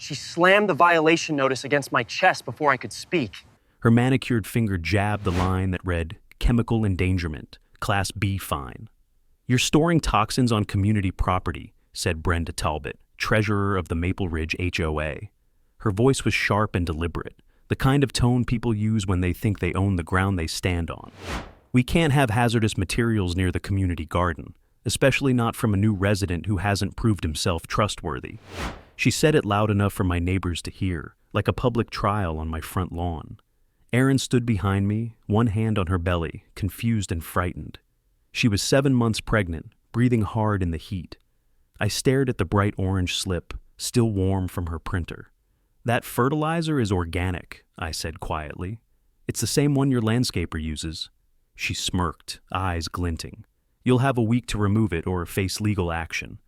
She slammed the violation notice against my chest before I could speak. Her manicured finger jabbed the line that read, "Chemical endangerment, Class B fine." "You're storing toxins on community property," said Brenda Talbot, treasurer of the Maple Ridge HOA. Her voice was sharp and deliberate, the kind of tone people use when they think they own the ground they stand on. "We can't have hazardous materials near the community garden, especially not from a new resident who hasn't proved himself trustworthy." She said it loud enough for my neighbors to hear, like a public trial on my front lawn. Erin stood behind me, one hand on her belly, confused and frightened. She was 7 months pregnant, breathing hard in the heat. I stared at the bright orange slip, still warm from her printer. "That fertilizer is organic," I said quietly. "It's the same one your landscaper uses." She smirked, eyes glinting. "You'll have a week to remove it or face legal action.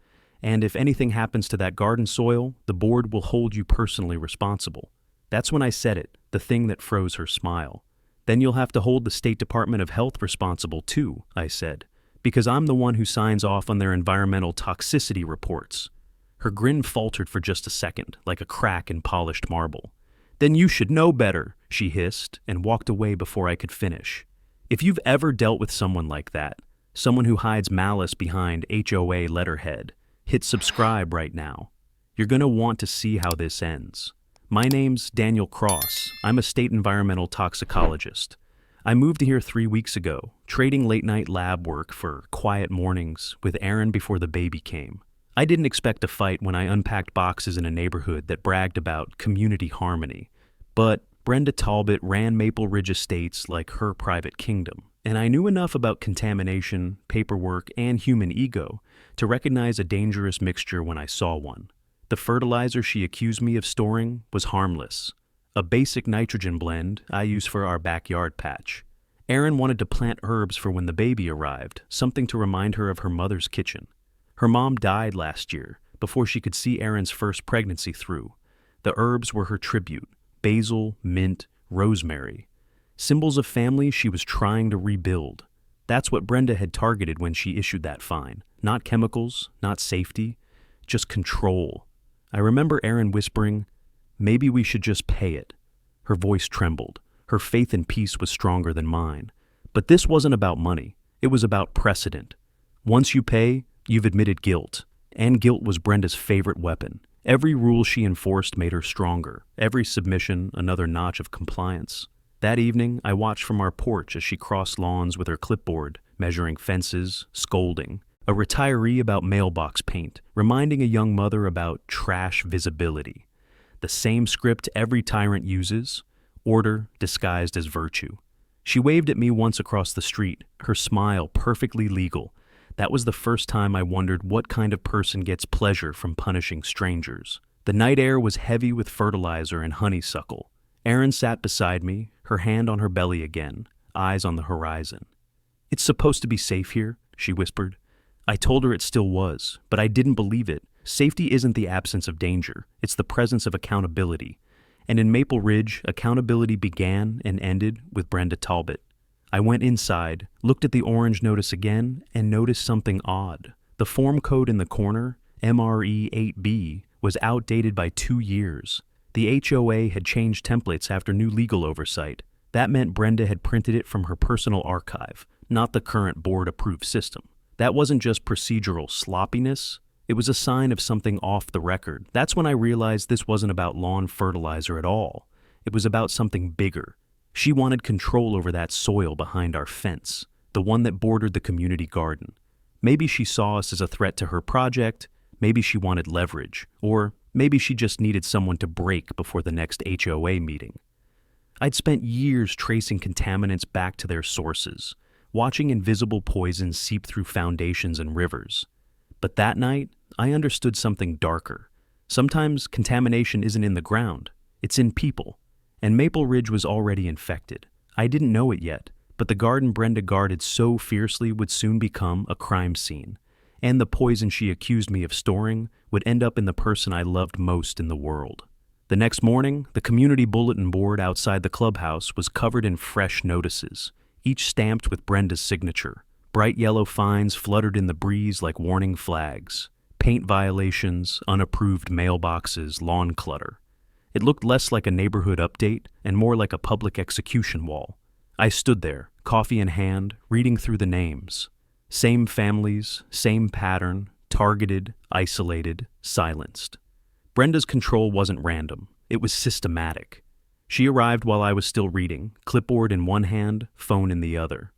And if anything happens to that garden soil, the board will hold you personally responsible." That's when I said it, the thing that froze her smile. "Then you'll have to hold the State Department of Health responsible too," I said, "because I'm the one who signs off on their environmental toxicity reports." Her grin faltered for just a second, like a crack in polished marble. "Then you should know better," she hissed, and walked away before I could finish. If you've ever dealt with someone like that, someone who hides malice behind HOA letterhead, hit subscribe right now. You're going to want to see how this ends. My name's Daniel Cross. I'm a state environmental toxicologist. I moved here 3 weeks ago, trading late-night lab work for quiet mornings with Erin before the baby came. I didn't expect a fight when I unpacked boxes in a neighborhood that bragged about community harmony. But Brenda Talbot ran Maple Ridge Estates like her private kingdom, and I knew enough about contamination, paperwork, and human ego to recognize a dangerous mixture when I saw one. The fertilizer she accused me of storing was harmless, a basic nitrogen blend I use for our backyard patch. Erin wanted to plant herbs for when the baby arrived, something to remind her of her mother's kitchen. Her mom died last year, before she could see Erin's first pregnancy through. The herbs were her tribute: basil, mint, rosemary. Symbols of family she was trying to rebuild. That's what Brenda had targeted when she issued that fine. Not chemicals, not safety, just control. I remember Erin whispering, "Maybe we should just pay it." Her voice trembled. Her faith in peace was stronger than mine. But this wasn't about money. It was about precedent. Once you pay, you've admitted guilt. And guilt was Brenda's favorite weapon. Every rule she enforced made her stronger. Every submission, another notch of compliance. That evening, I watched from our porch as she crossed lawns with her clipboard, measuring fences, scolding. A retiree about mailbox paint, reminding a young mother about trash visibility. The same script every tyrant uses: order disguised as virtue. She waved at me once across the street, her smile perfectly legal. That was the first time I wondered what kind of person gets pleasure from punishing strangers. The night air was heavy with fertilizer and honeysuckle. Erin sat beside me, her hand on her belly again, eyes on the horizon. "It's supposed to be safe here," she whispered. I told her it still was, but I didn't believe it. Safety isn't the absence of danger, it's the presence of accountability. And in Maple Ridge, accountability began and ended with Brenda Talbot. I went inside, looked at the orange notice again, and noticed something odd. The form code in the corner, MRE 8B, was outdated by 2 years. The HOA had changed templates after new legal oversight. That meant Brenda had printed it from her personal archive, not the current board-approved system. That wasn't just procedural sloppiness, it was a sign of something off the record. That's when I realized this wasn't about lawn fertilizer at all. It was about something bigger. She wanted control over that soil behind our fence, the one that bordered the community garden. Maybe she saw us as a threat to her project, maybe she wanted leverage, or maybe she just needed someone to break before the next HOA meeting. I'd spent years tracing contaminants back to their sources, watching invisible poisons seep through foundations and rivers. But that night, I understood something darker. Sometimes contamination isn't in the ground, it's in people. And Maple Ridge was already infected. I didn't know it yet, but the garden Brenda guarded so fiercely would soon become a crime scene. And the poison she accused me of storing would end up in the person I loved most in the world. The next morning, the community bulletin board outside the clubhouse was covered in fresh notices, each stamped with Brenda's signature. Bright yellow fines fluttered in the breeze like warning flags. Paint violations, unapproved mailboxes, lawn clutter. It looked less like a neighborhood update and more like a public execution wall. I stood there, coffee in hand, reading through the names. Same families, same pattern, targeted, isolated, silenced. Brenda's control wasn't random. It was systematic. She arrived while I was still reading, clipboard in one hand, phone in the other.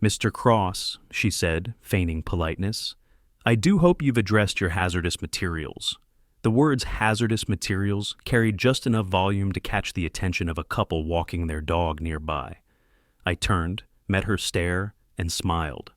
"Mr. Cross," she said, feigning politeness, "I do hope you've addressed your hazardous materials." The words hazardous materials carried just enough volume to catch the attention of a couple walking their dog nearby. I turned, met her stare, and smiled.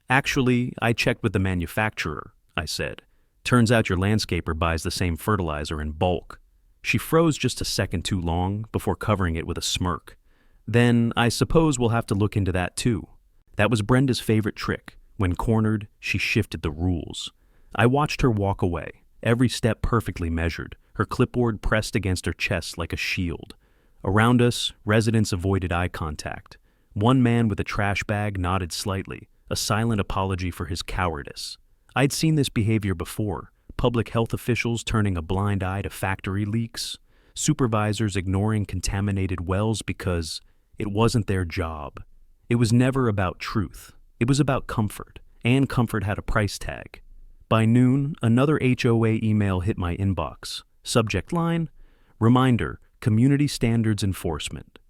"Actually, I checked with the manufacturer," I said. "Turns out your landscaper buys the same fertilizer in bulk." She froze just a second too long before covering it with a smirk. "Then I suppose we'll have to look into that too." That was Brenda's favorite trick. When cornered, she shifted the rules. I watched her walk away, every step perfectly measured, her clipboard pressed against her chest like a shield. Around us, residents avoided eye contact. One man with a trash bag nodded slightly, a silent apology for his cowardice. I'd seen this behavior before, public health officials turning a blind eye to factory leaks, supervisors ignoring contaminated wells because it wasn't their job. It was never about truth. It was about comfort, and comfort had a price tag. By noon, another HOA email hit my inbox. Subject line, "Reminder, Community Standards Enforcement."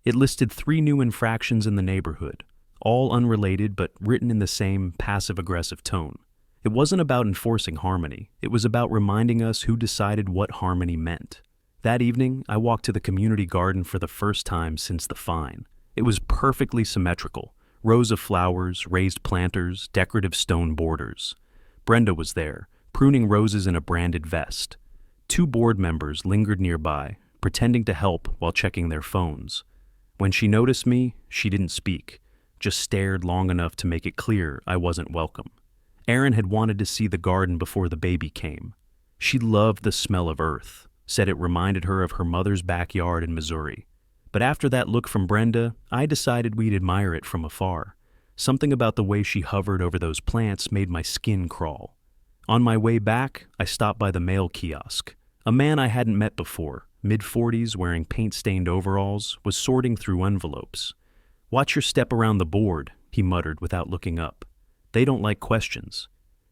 It listed 3 new infractions in the neighborhood, all unrelated but written in the same passive-aggressive tone. It wasn't about enforcing harmony. It was about reminding us who decided what harmony meant. That evening, I walked to the community garden for the first time since the fine. It was perfectly symmetrical. Rows of flowers, raised planters, decorative stone borders. Brenda was there, pruning roses in a branded vest. 2 board members lingered nearby, pretending to help while checking their phones. When she noticed me, she didn't speak, just stared long enough to make it clear I wasn't welcome. Erin had wanted to see the garden before the baby came. She loved the smell of earth, said it reminded her of her mother's backyard in Missouri. But after that look from Brenda, I decided we'd admire it from afar. Something about the way she hovered over those plants made my skin crawl. On my way back, I stopped by the mail kiosk. A man I hadn't met before, mid-40s, wearing paint-stained overalls, was sorting through envelopes. "Watch your step around the board," he muttered without looking up. "They don't like questions."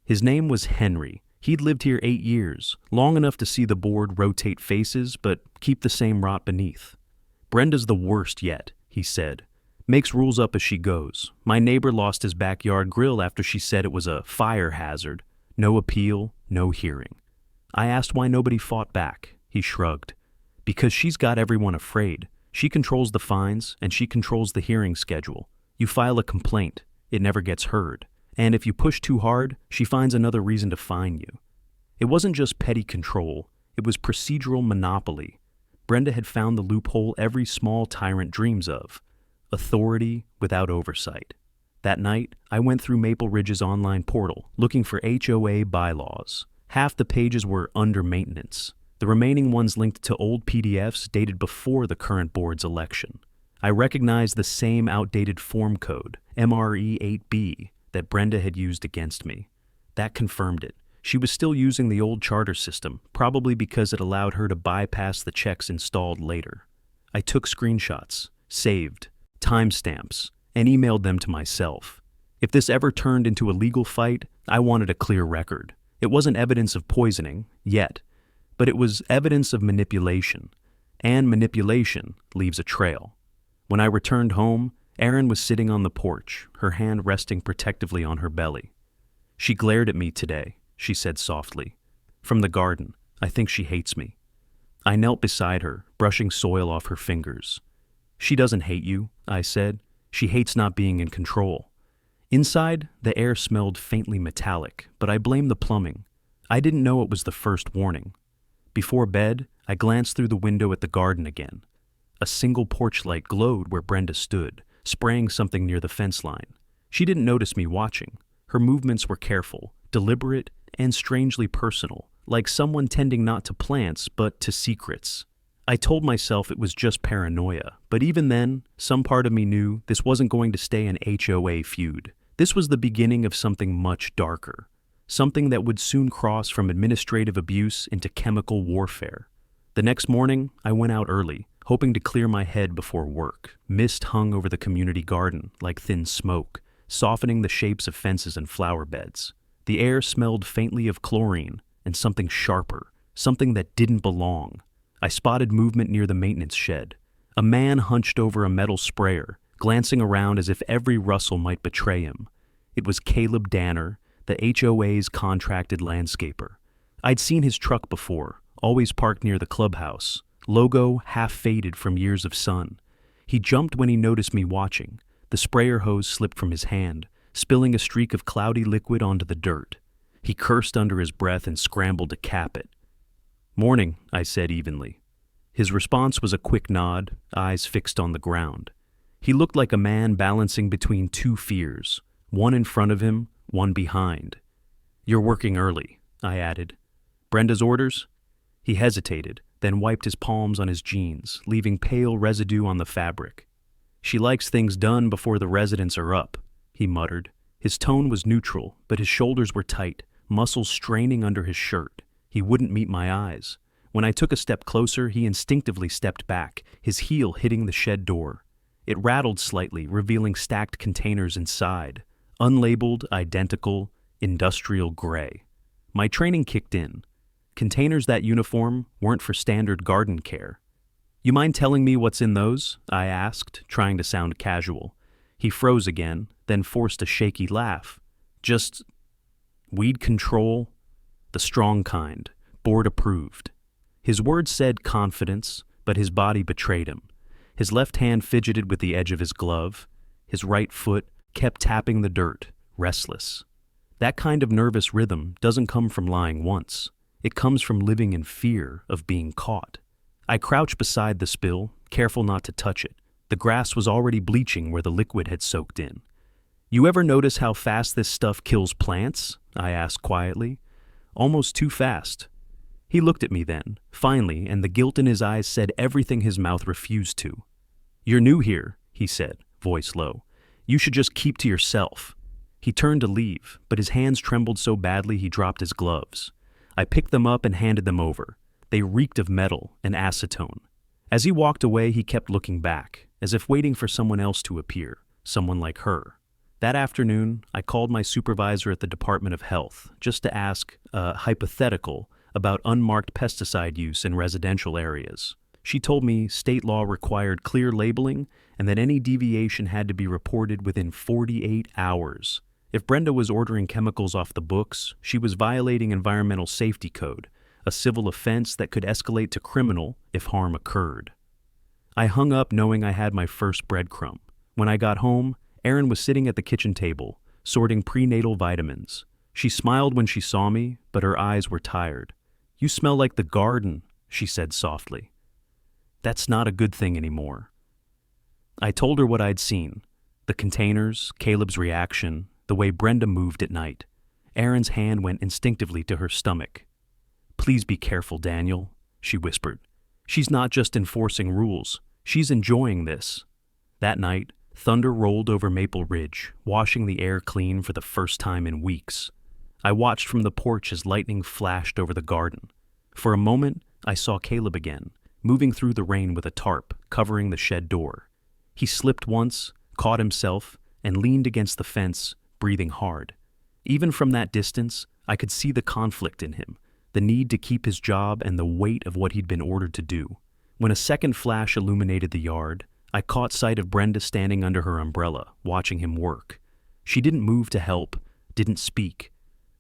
His name was Henry. He'd lived here 8 years, long enough to see the board rotate faces but keep the same rot beneath. "Brenda's the worst yet," he said. "Makes rules up as she goes. My neighbor lost his backyard grill after she said it was a fire hazard. No appeal, no hearing." I asked why nobody fought back. He shrugged. "Because she's got everyone afraid. She controls the fines, and she controls the hearing schedule. You file a complaint, it never gets heard. And if you push too hard, she finds another reason to fine you." It wasn't just petty control, it was procedural monopoly. Brenda had found the loophole every small tyrant dreams of: authority without oversight. That night, I went through Maple Ridge's online portal, looking for HOA bylaws. Half the pages were under maintenance. The remaining ones linked to old PDFs dated before the current board's election. I recognized the same outdated form code, MRE 8B, that Brenda had used against me. That confirmed it. She was still using the old charter system, probably because it allowed her to bypass the checks installed later. I took screenshots, saved, timestamps, and emailed them to myself. If this ever turned into a legal fight, I wanted a clear record. It wasn't evidence of poisoning, yet, but it was evidence of manipulation, and manipulation leaves a trail. When I returned home, Erin was sitting on the porch, her hand resting protectively on her belly. "She glared at me today," she said softly. "From the garden. I think she hates me." I knelt beside her, brushing soil off her fingers. "She doesn't hate you," I said. "She hates not being in control." Inside, the air smelled faintly metallic, but I blamed the plumbing. I didn't know it was the first warning. Before bed, I glanced through the window at the garden again. A single porch light glowed where Brenda stood, spraying something near the fence line. She didn't notice me watching. Her movements were careful, deliberate, and strangely personal, like someone tending not to plants, but to secrets. I told myself it was just paranoia, but even then, some part of me knew this wasn't going to stay an HOA feud. This was the beginning of something much darker, something that would soon cross from administrative abuse into chemical warfare. The next morning, I went out early, hoping to clear my head before work. Mist hung over the community garden like thin smoke, softening the shapes of fences and flower beds. The air smelled faintly of chlorine and something sharper, something that didn't belong. I spotted movement near the maintenance shed. A man hunched over a metal sprayer, glancing around as if every rustle might betray him. It was Caleb Danner, the HOA's contracted landscaper. I'd seen his truck before, always parked near the clubhouse, logo half faded from years of sun. He jumped when he noticed me watching. The sprayer hose slipped from his hand, spilling a streak of cloudy liquid onto the dirt. He cursed under his breath and scrambled to cap it. "Morning," I said evenly. His response was a quick nod, eyes fixed on the ground. He looked like a man balancing between two fears, one in front of him, one behind. "You're working early," I added. "Brenda's orders?" He hesitated, then wiped his palms on his jeans, leaving pale residue on the fabric. "She likes things done before the residents are up," he muttered. His tone was neutral, but his shoulders were tight, muscles straining under his shirt. He wouldn't meet my eyes. When I took a step closer, he instinctively stepped back, his heel hitting the shed door. It rattled slightly, revealing stacked containers inside. Unlabeled, identical, industrial gray. My training kicked in. Containers that uniform weren't for standard garden care. "You mind telling me what's in those?" I asked, trying to sound casual. He froze again, then forced a shaky laugh. "Just weed control, the strong kind, board approved." His words said confidence, but his body betrayed him. His left hand fidgeted with the edge of his glove. His right foot kept tapping the dirt, restless. That kind of nervous rhythm doesn't come from lying once. It comes from living in fear of being caught. I crouched beside the spill, careful not to touch it. The grass was already bleaching where the liquid had soaked in. "You ever notice how fast this stuff kills plants?" I asked quietly. "Almost too fast." He looked at me then, finally, and the guilt in his eyes said everything his mouth refused to. "You're new here," he said, voice low. "You should just keep to yourself." He turned to leave, but his hands trembled so badly he dropped his gloves. I picked them up and handed them over. They reeked of metal and acetone. As he walked away, he kept looking back, as if waiting for someone else to appear, someone like her. That afternoon, I called my supervisor at the Department of Health just to ask a hypothetical about unmarked pesticide use in residential areas. She told me state law required clear labeling and that any deviation had to be reported within 48 hours. If Brenda was ordering chemicals off the books, she was violating environmental safety code, a civil offense that could escalate to criminal if harm occurred. I hung up knowing I had my first breadcrumb. When I got home, Erin was sitting at the kitchen table, sorting prenatal vitamins. She smiled when she saw me, but her eyes were tired. "You smell like the garden," she said softly. "That's not a good thing anymore." I told her what I'd seen. The containers, Caleb's reaction, the way Brenda moved at night. Erin's hand went instinctively to her stomach. "Please be careful, Daniel," she whispered. "She's not just enforcing rules. She's enjoying this." That night, thunder rolled over Maple Ridge, washing the air clean for the first time in weeks. I watched from the porch as lightning flashed over the garden. For a moment, I saw Caleb again, moving through the rain with a tarp, covering the shed door. He slipped once, caught himself, and leaned against the fence, breathing hard. Even from that distance, I could see the conflict in him, the need to keep his job and the weight of what he'd been ordered to do. When a second flash illuminated the yard, I caught sight of Brenda standing under her umbrella, watching him work. She didn't move to help, didn't speak,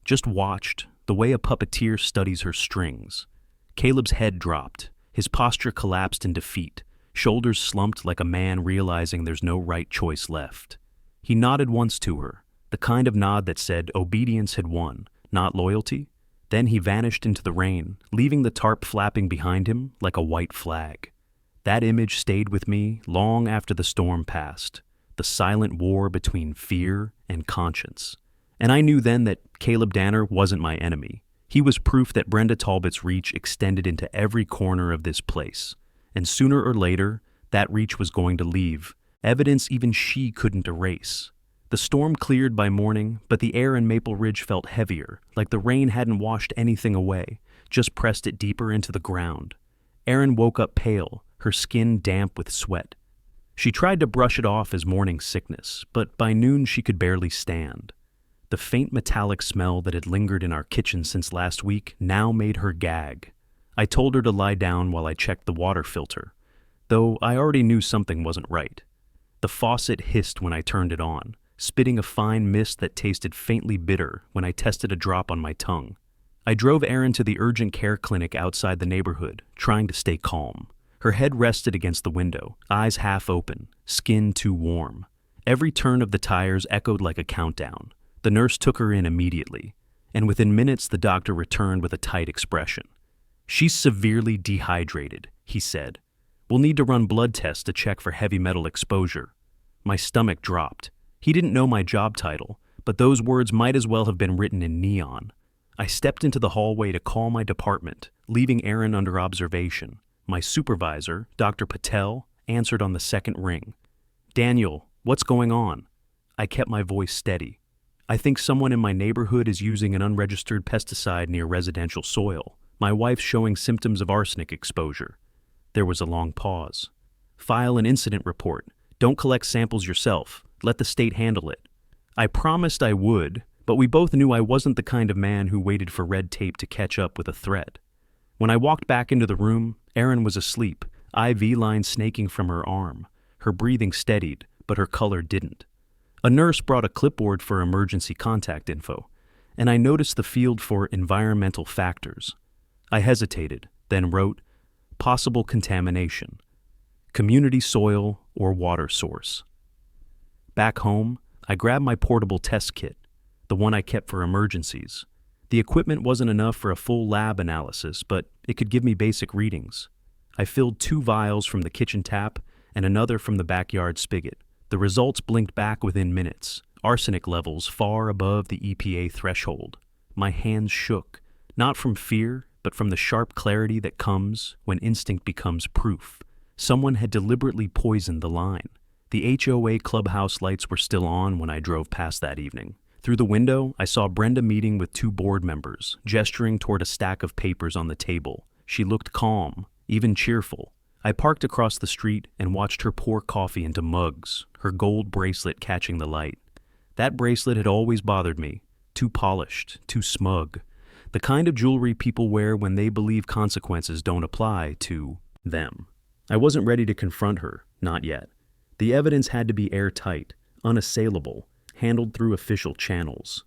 just watched, the way a puppeteer studies her strings. Caleb's head dropped, his posture collapsed in defeat, shoulders slumped like a man realizing there's no right choice left. He nodded once to her, the kind of nod that said obedience had won, not loyalty. Then he vanished into the rain, leaving the tarp flapping behind him like a white flag. That image stayed with me long after the storm passed, the silent war between fear and conscience. And I knew then that Caleb Danner wasn't my enemy. He was proof that Brenda Talbot's reach extended into every corner of this place. And sooner or later, that reach was going to leave, evidence even she couldn't erase. The storm cleared by morning, but the air in Maple Ridge felt heavier, like the rain hadn't washed anything away, just pressed it deeper into the ground. Erin woke up pale, her skin damp with sweat. She tried to brush it off as morning sickness, but by noon she could barely stand. The faint metallic smell that had lingered in our kitchen since last week now made her gag. I told her to lie down while I checked the water filter, though I already knew something wasn't right. The faucet hissed when I turned it on, spitting a fine mist that tasted faintly bitter when I tested a drop on my tongue. I drove Erin to the urgent care clinic outside the neighborhood, trying to stay calm. Her head rested against the window, eyes half open, skin too warm. Every turn of the tires echoed like a countdown. The nurse took her in immediately, and within minutes the doctor returned with a tight expression. "She's severely dehydrated," he said. "We'll need to run blood tests to check for heavy metal exposure." My stomach dropped. He didn't know my job title, but those words might as well have been written in neon. I stepped into the hallway to call my department, leaving Erin under observation. My supervisor, Dr. Patel, answered on the second ring. "Daniel, what's going on?" I kept my voice steady. "I think someone in my neighborhood is using an unregistered pesticide near residential soil. My wife's showing symptoms of arsenic exposure." There was a long pause. "File an incident report. Don't collect samples yourself. Let the state handle it." I promised I would, but we both knew I wasn't the kind of man who waited for red tape to catch up with a threat. When I walked back into the room, Erin was asleep, IV line snaking from her arm. Her breathing steadied, but her color didn't. A nurse brought a clipboard for emergency contact info, and I noticed the field for environmental factors. I hesitated, then wrote, "Possible contamination. Community soil or water source." Back home, I grabbed my portable test kit, the one I kept for emergencies. The equipment wasn't enough for a full lab analysis, but it could give me basic readings. I filled 2 vials from the kitchen tap and another from the backyard spigot. The results blinked back within minutes, arsenic levels far above the EPA threshold. My hands shook, not from fear, but from the sharp clarity that comes when instinct becomes proof. Someone had deliberately poisoned the line. The HOA clubhouse lights were still on when I drove past that evening. Through the window, I saw Brenda meeting with 2 board members, gesturing toward a stack of papers on the table. She looked calm, even cheerful. I parked across the street and watched her pour coffee into mugs, her gold bracelet catching the light. That bracelet had always bothered me. Too polished, too smug. The kind of jewelry people wear when they believe consequences don't apply to them. I wasn't ready to confront her, not yet. The evidence had to be airtight, unassailable, handled through official channels.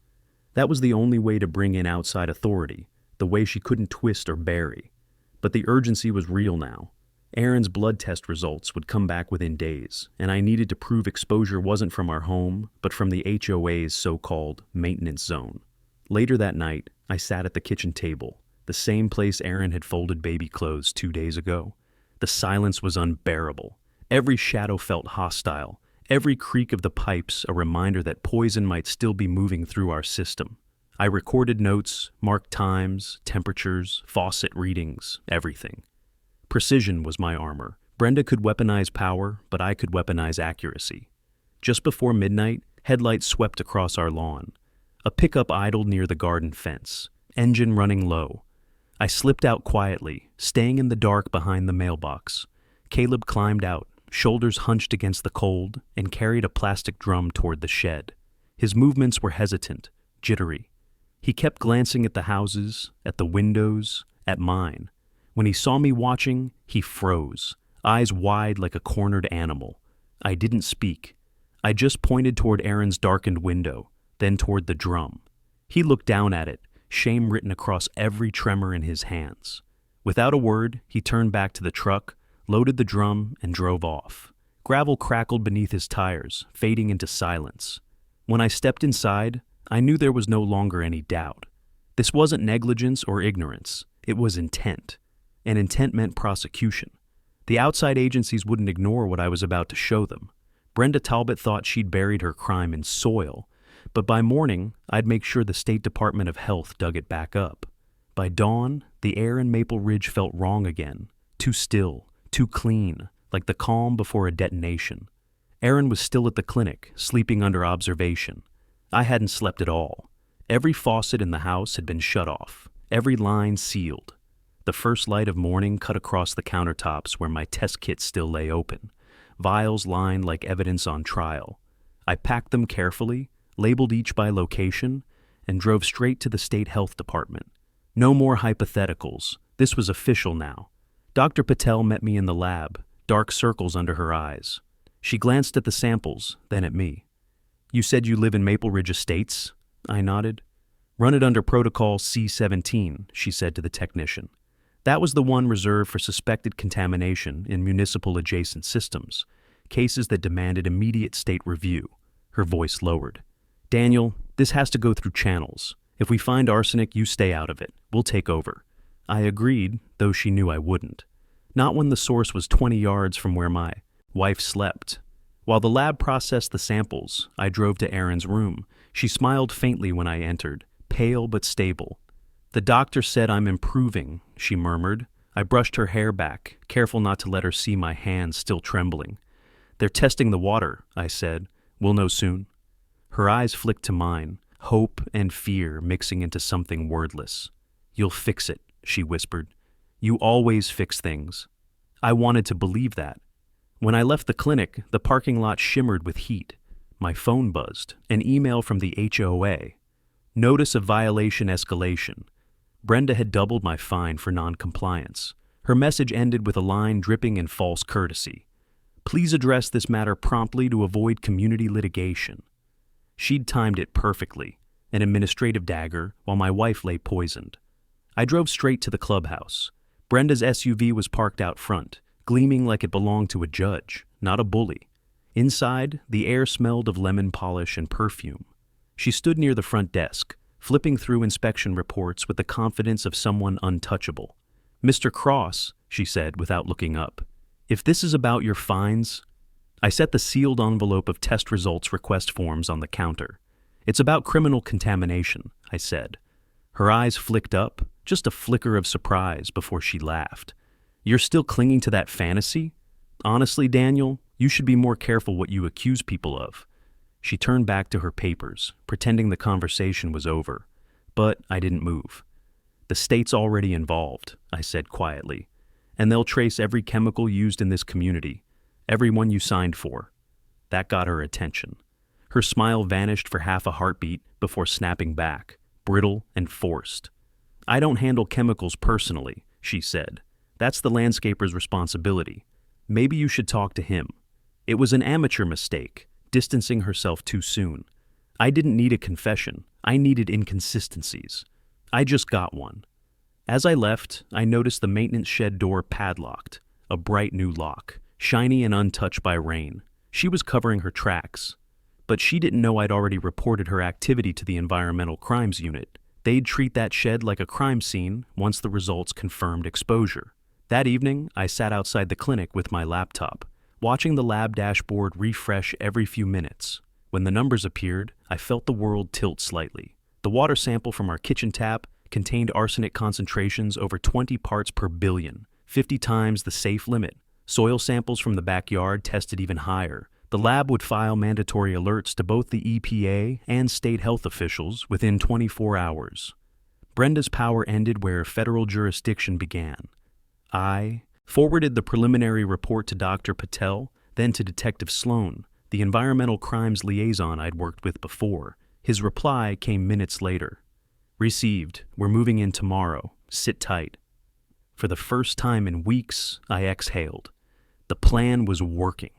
That was the only way to bring in outside authority, the way she couldn't twist or bury. But the urgency was real now. Erin's blood test results would come back within days, and I needed to prove exposure wasn't from our home, but from the HOA's so-called maintenance zone. Later that night, I sat at the kitchen table, the same place Erin had folded baby clothes 2 days ago. The silence was unbearable. Every shadow felt hostile, every creak of the pipes a reminder that poison might still be moving through our system. I recorded notes, marked times, temperatures, faucet readings, everything. Precision was my armor. Brenda could weaponize power, but I could weaponize accuracy. Just before midnight, headlights swept across our lawn. A pickup idled near the garden fence, engine running low. I slipped out quietly, staying in the dark behind the mailbox. Caleb climbed out, shoulders hunched against the cold, and carried a plastic drum toward the shed. His movements were hesitant, jittery. He kept glancing at the houses, at the windows, at mine. When he saw me watching, he froze, eyes wide like a cornered animal. I didn't speak. I just pointed toward Erin's darkened window, then toward the drum. He looked down at it, shame written across every tremor in his hands. Without a word, he turned back to the truck, loaded the drum, and drove off. Gravel crackled beneath his tires, fading into silence. When I stepped inside, I knew there was no longer any doubt. This wasn't negligence or ignorance. It was intent. And intent meant prosecution. The outside agencies wouldn't ignore what I was about to show them. Brenda Talbot thought she'd buried her crime in soil, but by morning, I'd make sure the State Department of Health dug it back up. By dawn, the air in Maple Ridge felt wrong again, too still, too clean, like the calm before a detonation. Aaron was still at the clinic, sleeping under observation. I hadn't slept at all. Every faucet in the house had been shut off, every line sealed. The first light of morning cut across the countertops where my test kit still lay open, vials lined like evidence on trial. I packed them carefully, labeled each by location, and drove straight to the state health department. No more hypotheticals. This was official now. Dr. Patel met me in the lab, dark circles under her eyes. She glanced at the samples, then at me. "You said you live in Maple Ridge Estates?" I nodded. "Run it under Protocol C-17, she said to the technician. That was the one reserved for suspected contamination in municipal adjacent systems, cases that demanded immediate state review. Her voice lowered. "Daniel, this has to go through channels. If we find arsenic, you stay out of it. We'll take over." I agreed, though she knew I wouldn't. Not when the source was 20 yards from where my wife slept. While the lab processed the samples, I drove to Erin's room. She smiled faintly when I entered, pale but stable. "The doctor said I'm improving," she murmured. I brushed her hair back, careful not to let her see my hands still trembling. "They're testing the water," I said. "We'll know soon." Her eyes flicked to mine, hope and fear mixing into something wordless. "You'll fix it," she whispered. "You always fix things." I wanted to believe that. When I left the clinic, the parking lot shimmered with heat. My phone buzzed, an email from the HOA. Notice of violation escalation. Brenda had doubled my fine for non-compliance. Her message ended with a line dripping in false courtesy. "Please address this matter promptly to avoid community litigation." She'd timed it perfectly, an administrative dagger, while my wife lay poisoned. I drove straight to the clubhouse. Brenda's SUV was parked out front, gleaming like it belonged to a judge, not a bully. Inside, the air smelled of lemon polish and perfume. She stood near the front desk, flipping through inspection reports with the confidence of someone untouchable. "Mr. Cross," she said without looking up, "if this is about your fines..." I set the sealed envelope of test results request forms on the counter. "It's about criminal contamination," I said. Her eyes flicked up, just a flicker of surprise before she laughed. "You're still clinging to that fantasy? Honestly, Daniel, you should be more careful what you accuse people of." She turned back to her papers, pretending the conversation was over. But I didn't move. "The state's already involved," I said quietly, "and they'll trace every chemical used in this community, every one you signed for." That got her attention. Her smile vanished for half a heartbeat before snapping back, brittle and forced. "I don't handle chemicals personally," she said. "That's the landscaper's responsibility. Maybe you should talk to him." It was an amateur mistake, distancing herself too soon. I didn't need a confession. I needed inconsistencies. I just got one. As I left, I noticed the maintenance shed door padlocked, a bright new lock, shiny and untouched by rain. She was covering her tracks. But she didn't know I'd already reported her activity to the Environmental Crimes Unit. They'd treat that shed like a crime scene once the results confirmed exposure. That evening, I sat outside the clinic with my laptop, watching the lab dashboard refresh every few minutes. When the numbers appeared, I felt the world tilt slightly. The water sample from our kitchen tap contained arsenic concentrations over 20 parts per billion, 50 times the safe limit. Soil samples from the backyard tested even higher. The lab would file mandatory alerts to both the EPA and state health officials within 24 hours. Brenda's power ended where federal jurisdiction began. I forwarded the preliminary report to Dr. Patel, then to Detective Sloan, the environmental crimes liaison I'd worked with before. His reply came minutes later. "Received. We're moving in tomorrow. Sit tight." For the first time in weeks, I exhaled. The plan was working.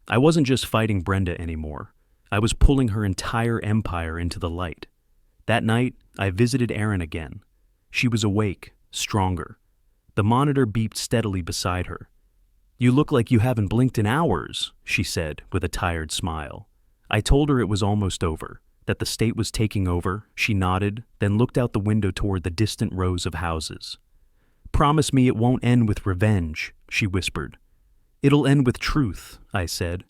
I wasn't just fighting Brenda anymore. I was pulling her entire empire into the light. That night, I visited Erin again. She was awake, stronger. The monitor beeped steadily beside her. "You look like you haven't blinked in hours," she said with a tired smile. I told her it was almost over, that the state was taking over. She nodded, then looked out the window toward the distant rows of houses. "Promise me it won't end with revenge," she whispered. "It'll end with truth," I said.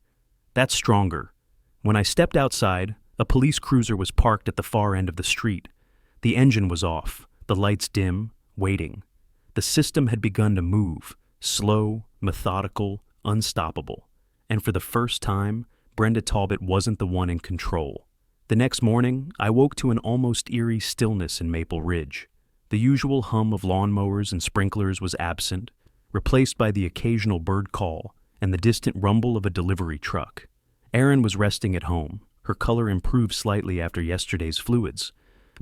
"That's stronger." When I stepped outside, a police cruiser was parked at the far end of the street. The engine was off, the lights dim, waiting. The system had begun to move, slow, methodical, unstoppable. and for the first time, Brenda Talbot wasn't the one in control. The next morning, I woke to an almost eerie stillness in Maple Ridge. The usual hum of lawnmowers and sprinklers was absent, replaced by the occasional bird call and the distant rumble of a delivery truck. Erin was resting at home. Her color improved slightly after yesterday's fluids,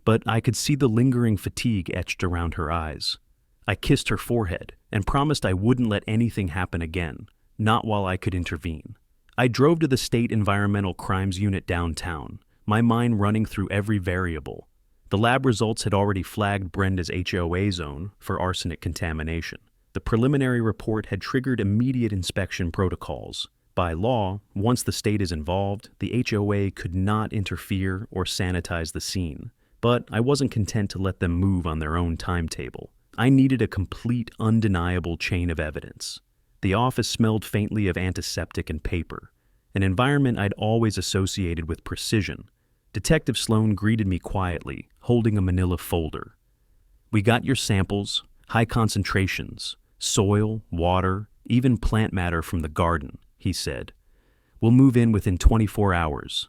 but I could see the lingering fatigue etched around her eyes. I kissed her forehead and promised I wouldn't let anything happen again, not while I could intervene. I drove to the State Environmental Crimes Unit downtown, my mind running through every variable. The lab results had already flagged Brenda's HOA zone for arsenic contamination. The preliminary report had triggered immediate inspection protocols. By law, once the state is involved, the HOA could not interfere or sanitize the scene. But I wasn't content to let them move on their own timetable. I needed a complete, undeniable chain of evidence. The office smelled faintly of antiseptic and paper, an environment I'd always associated with PRISION. Detective Sloan greeted me quietly, holding a manila folder. "We got your samples, high concentrations, soil, water, even plant matter from the garden," he said. "We'll move in within 24 hours.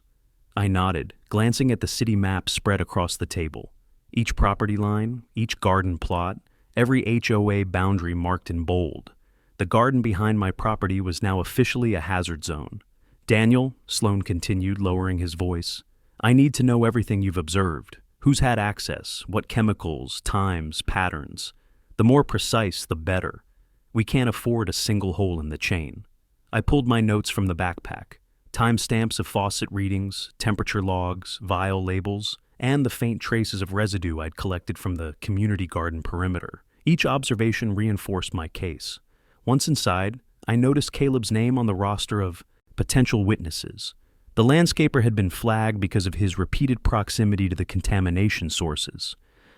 I nodded, glancing at the city map spread across the table. Each property line, each garden plot, every HOA boundary marked in bold. The garden behind my property was now officially a hazard zone. "Daniel," Sloan continued, lowering his voice, "I need to know everything you've observed. Who's had access, what chemicals, times, patterns. The more precise, the better. We can't afford a single hole in the chain." I pulled my notes from the backpack, timestamps of faucet readings, temperature logs, vial labels, and the faint traces of residue I'd collected from the community garden perimeter. Each observation reinforced my case. Once inside, I noticed Caleb's name on the roster of potential witnesses. The landscaper had been flagged because of his repeated proximity to the contamination sources.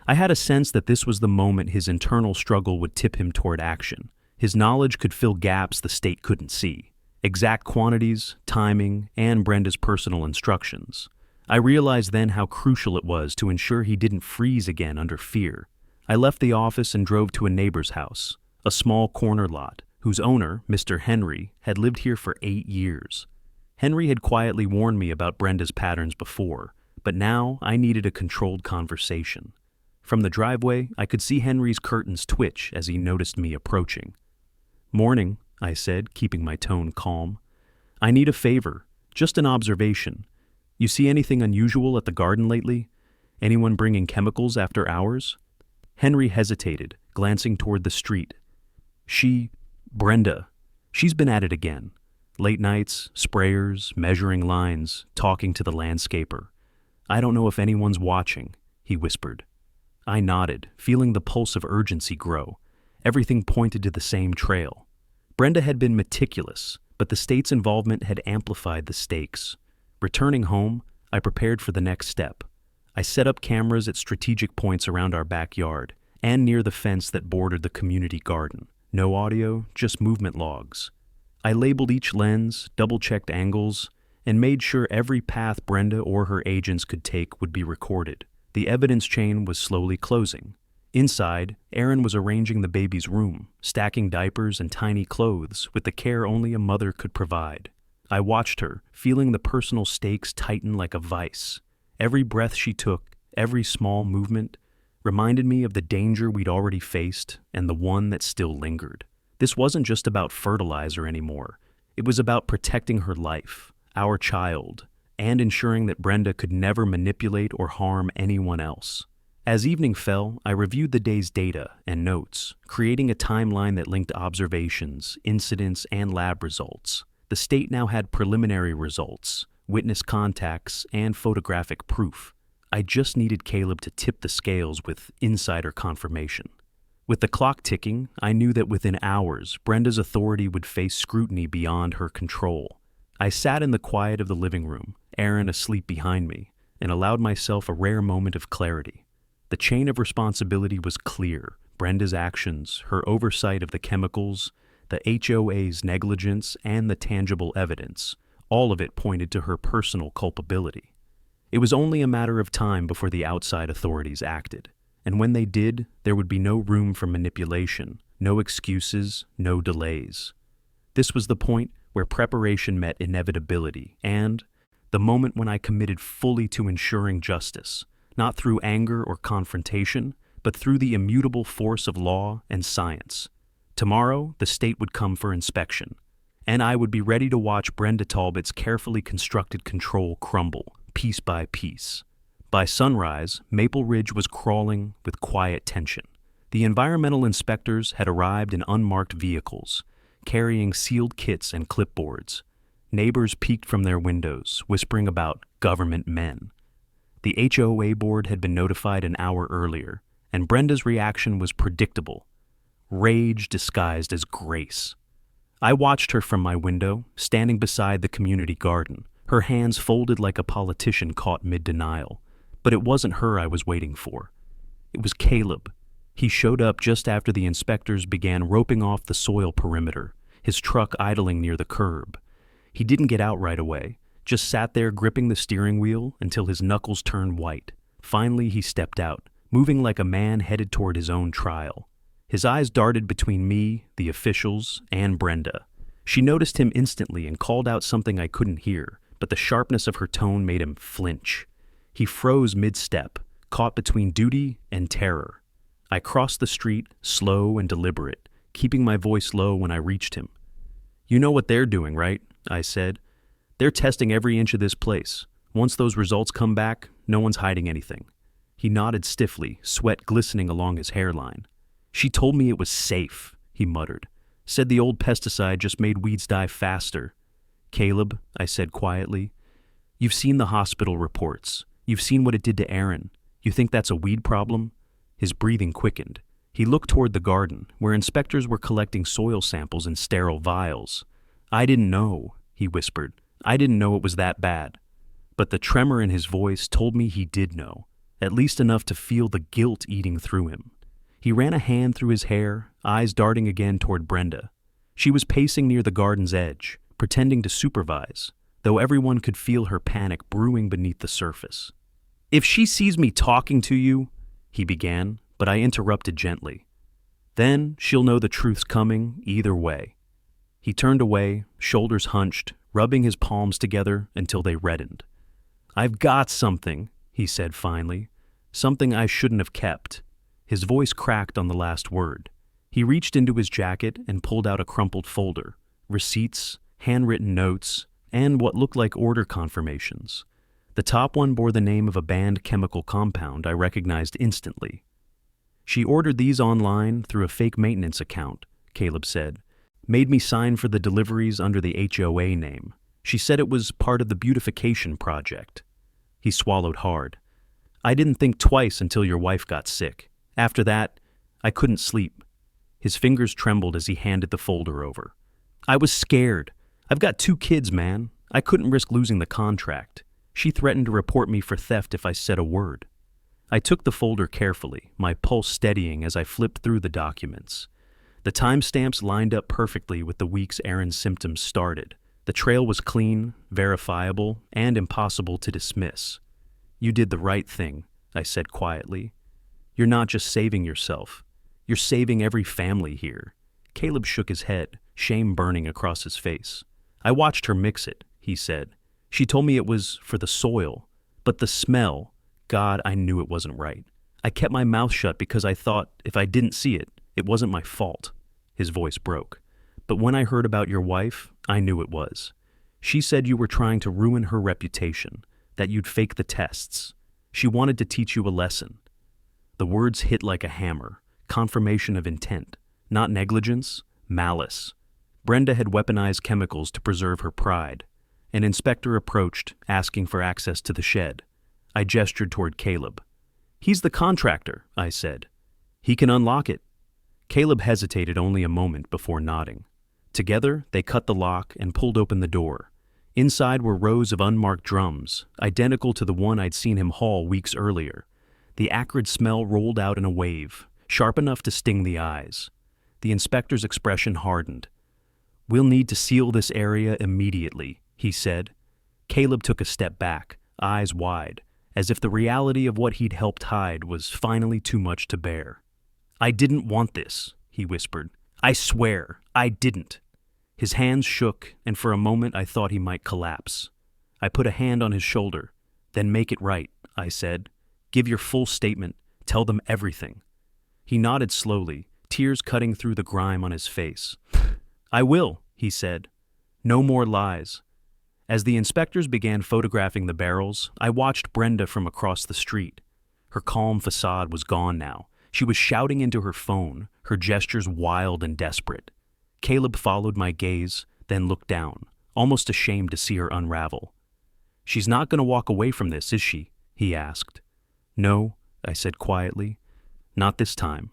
I had a sense that this was the moment his internal struggle would tip him toward action. His knowledge could fill gaps the state couldn't see. Exact quantities, timing, and Brenda's personal instructions. I realized then how crucial it was to ensure he didn't freeze again under fear. I left the office and drove to a neighbor's house, a small corner lot, whose owner, Mr. Henry, had lived here for 8 years. Henry had quietly warned me about Brenda's patterns before, but now I needed a controlled conversation. From the driveway, I could see Henry's curtains twitch as he noticed me approaching. "Morning," I said, keeping my tone calm. "I need a favor, just an observation. You see anything unusual at the garden lately? Anyone bringing chemicals after hours?" Henry hesitated, glancing toward the street. Brenda, she's been at it again. Late nights, sprayers, measuring lines, talking to the landscaper. "I don't know if anyone's watching," he whispered. I nodded, feeling the pulse of urgency grow. Everything pointed to the same trail. Brenda had been meticulous, but the state's involvement had amplified the stakes. Returning home, I prepared for the next step. I set up cameras at strategic points around our backyard and near the fence that bordered the community garden. No audio, just movement logs. I labeled each lens, double-checked angles, and made sure every path Brenda or her agents could take would be recorded. The evidence chain was slowly closing. Inside, Erin was arranging the baby's room, stacking diapers and tiny clothes with the care only a mother could provide. I watched her, feeling the personal stakes tighten like a vice. Every breath she took, every small movement, reminded me of the danger we'd already faced and the one that still lingered. This wasn't just about fertilizer anymore. It was about protecting her life, our child, and ensuring that Brenda could never manipulate or harm anyone else. As evening fell, I reviewed the day's data and notes, creating a timeline that linked observations, incidents, and lab results. The state now had preliminary results, witness contacts, and photographic proof. I just needed Caleb to tip the scales with insider confirmation. With the clock ticking, I knew that within hours, Brenda's authority would face scrutiny beyond her control. I sat in the quiet of the living room, Erin asleep behind me, and allowed myself a rare moment of clarity. The chain of responsibility was clear. Brenda's actions, her oversight of the chemicals, the HOA's negligence, and the tangible evidence, all of it pointed to her personal culpability. It was only a matter of time before the outside authorities acted. And when they did, there would be no room for manipulation, no excuses, no delays. This was the point where preparation met inevitability, and the moment when I committed fully to ensuring justice, not through anger or confrontation, but through the immutable force of law and science. Tomorrow, the state would come for inspection, and I would be ready to watch Brenda Talbot's carefully constructed control crumble, piece by piece. By sunrise, Maple Ridge was crawling with quiet tension. The environmental inspectors had arrived in unmarked vehicles, carrying sealed kits and clipboards. Neighbors peeked from their windows, whispering about government men. The HOA board had been notified an hour earlier, and Brenda's reaction was predictable. Rage disguised as grace. I watched her from my window, standing beside the community garden, her hands folded like a politician caught mid-denial. But it wasn't her I was waiting for. It was Caleb. He showed up just after the inspectors began roping off the soil perimeter, his truck idling near the curb. He didn't get out right away, just sat there gripping the steering wheel until his knuckles turned white. Finally, he stepped out, moving like a man headed toward his own trial. His eyes darted between me, the officials, and Brenda. She noticed him instantly and called out something I couldn't hear, but the sharpness of her tone made him flinch. He froze mid-step, caught between duty and terror. I crossed the street, slow and deliberate, keeping my voice low when I reached him. "You know what they're doing, right?" I said. "They're testing every inch of this place. Once those results come back, no one's hiding anything." He nodded stiffly, sweat glistening along his hairline. "She told me it was safe," he muttered. "Said the old pesticide just made weeds die faster." "Caleb," I said quietly, "you've seen the hospital reports. You've seen what it did to Aaron. You think that's a weed problem?" His breathing quickened. He looked toward the garden, where inspectors were collecting soil samples in sterile vials. "I didn't know," he whispered. "I didn't know it was that bad." But the tremor in his voice told me he did know, at least enough to feel the guilt eating through him. He ran a hand through his hair, eyes darting again toward Brenda. She was pacing near the garden's edge, pretending to supervise, though everyone could feel her panic brewing beneath the surface. "If she sees me talking to you," he began, but I interrupted gently. "Then she'll know the truth's coming either way." He turned away, shoulders hunched, rubbing his palms together until they reddened. "I've got something," he said finally. "Something I shouldn't have kept." His voice cracked on the last word. He reached into his jacket and pulled out a crumpled folder, receipts, handwritten notes, and what looked like order confirmations. The top one bore the name of a banned chemical compound I recognized instantly. "She ordered these online through a fake maintenance account," Caleb said. "Made me sign for the deliveries under the HOA name. She said it was part of the beautification project." He swallowed hard. "I didn't think twice until your wife got sick. After that, I couldn't sleep." His fingers trembled as he handed the folder over. "I was scared. I've got 2 kids, man. I couldn't risk losing the contract. She threatened to report me for theft if I said a word." I took the folder carefully, my pulse steadying as I flipped through the documents. The timestamps lined up perfectly with the weeks Aaron's symptoms started. The trail was clean, verifiable, and impossible to dismiss. "You did the right thing," I said quietly. "You're not just saving yourself. You're saving every family here." Caleb shook his head, shame burning across his face. "I watched her mix it," he said. "She told me it was for the soil, but the smell, God, I knew it wasn't right. I kept my mouth shut because I thought if I didn't see it, it wasn't my fault." His voice broke. "But when I heard about your wife, I knew it was. She said you were trying to ruin her reputation, that you'd fake the tests. She wanted to teach you a lesson." The words hit like a hammer, confirmation of intent, not negligence, malice. Brenda had weaponized chemicals to preserve her pride. An inspector approached, asking for access to the shed. I gestured toward Caleb. "He's the contractor," I said. "He can unlock it." Caleb hesitated only a moment before nodding. Together, they cut the lock and pulled open the door. Inside were rows of unmarked drums, identical to the one I'd seen him haul weeks earlier. The acrid smell rolled out in a wave, sharp enough to sting the eyes. The inspector's expression hardened. "We'll need to seal this area immediately," he said. Caleb took a step back, eyes wide, as if the reality of what he'd helped hide was finally too much to bear. "I didn't want this," he whispered. "I swear, I didn't." His hands shook, and for a moment I thought he might collapse. I put a hand on his shoulder. "Then make it right," I said. "Give your full statement. Tell them everything." He nodded slowly, tears cutting through the grime on his face. "I will," he said. "No more lies." As the inspectors began photographing the barrels, I watched Brenda from across the street. Her calm facade was gone now. She was shouting into her phone, her gestures wild and desperate. Caleb followed my gaze, then looked down, almost ashamed to see her unravel. "She's not going to walk away from this, is she?" he asked. "No," I said quietly. "Not this time."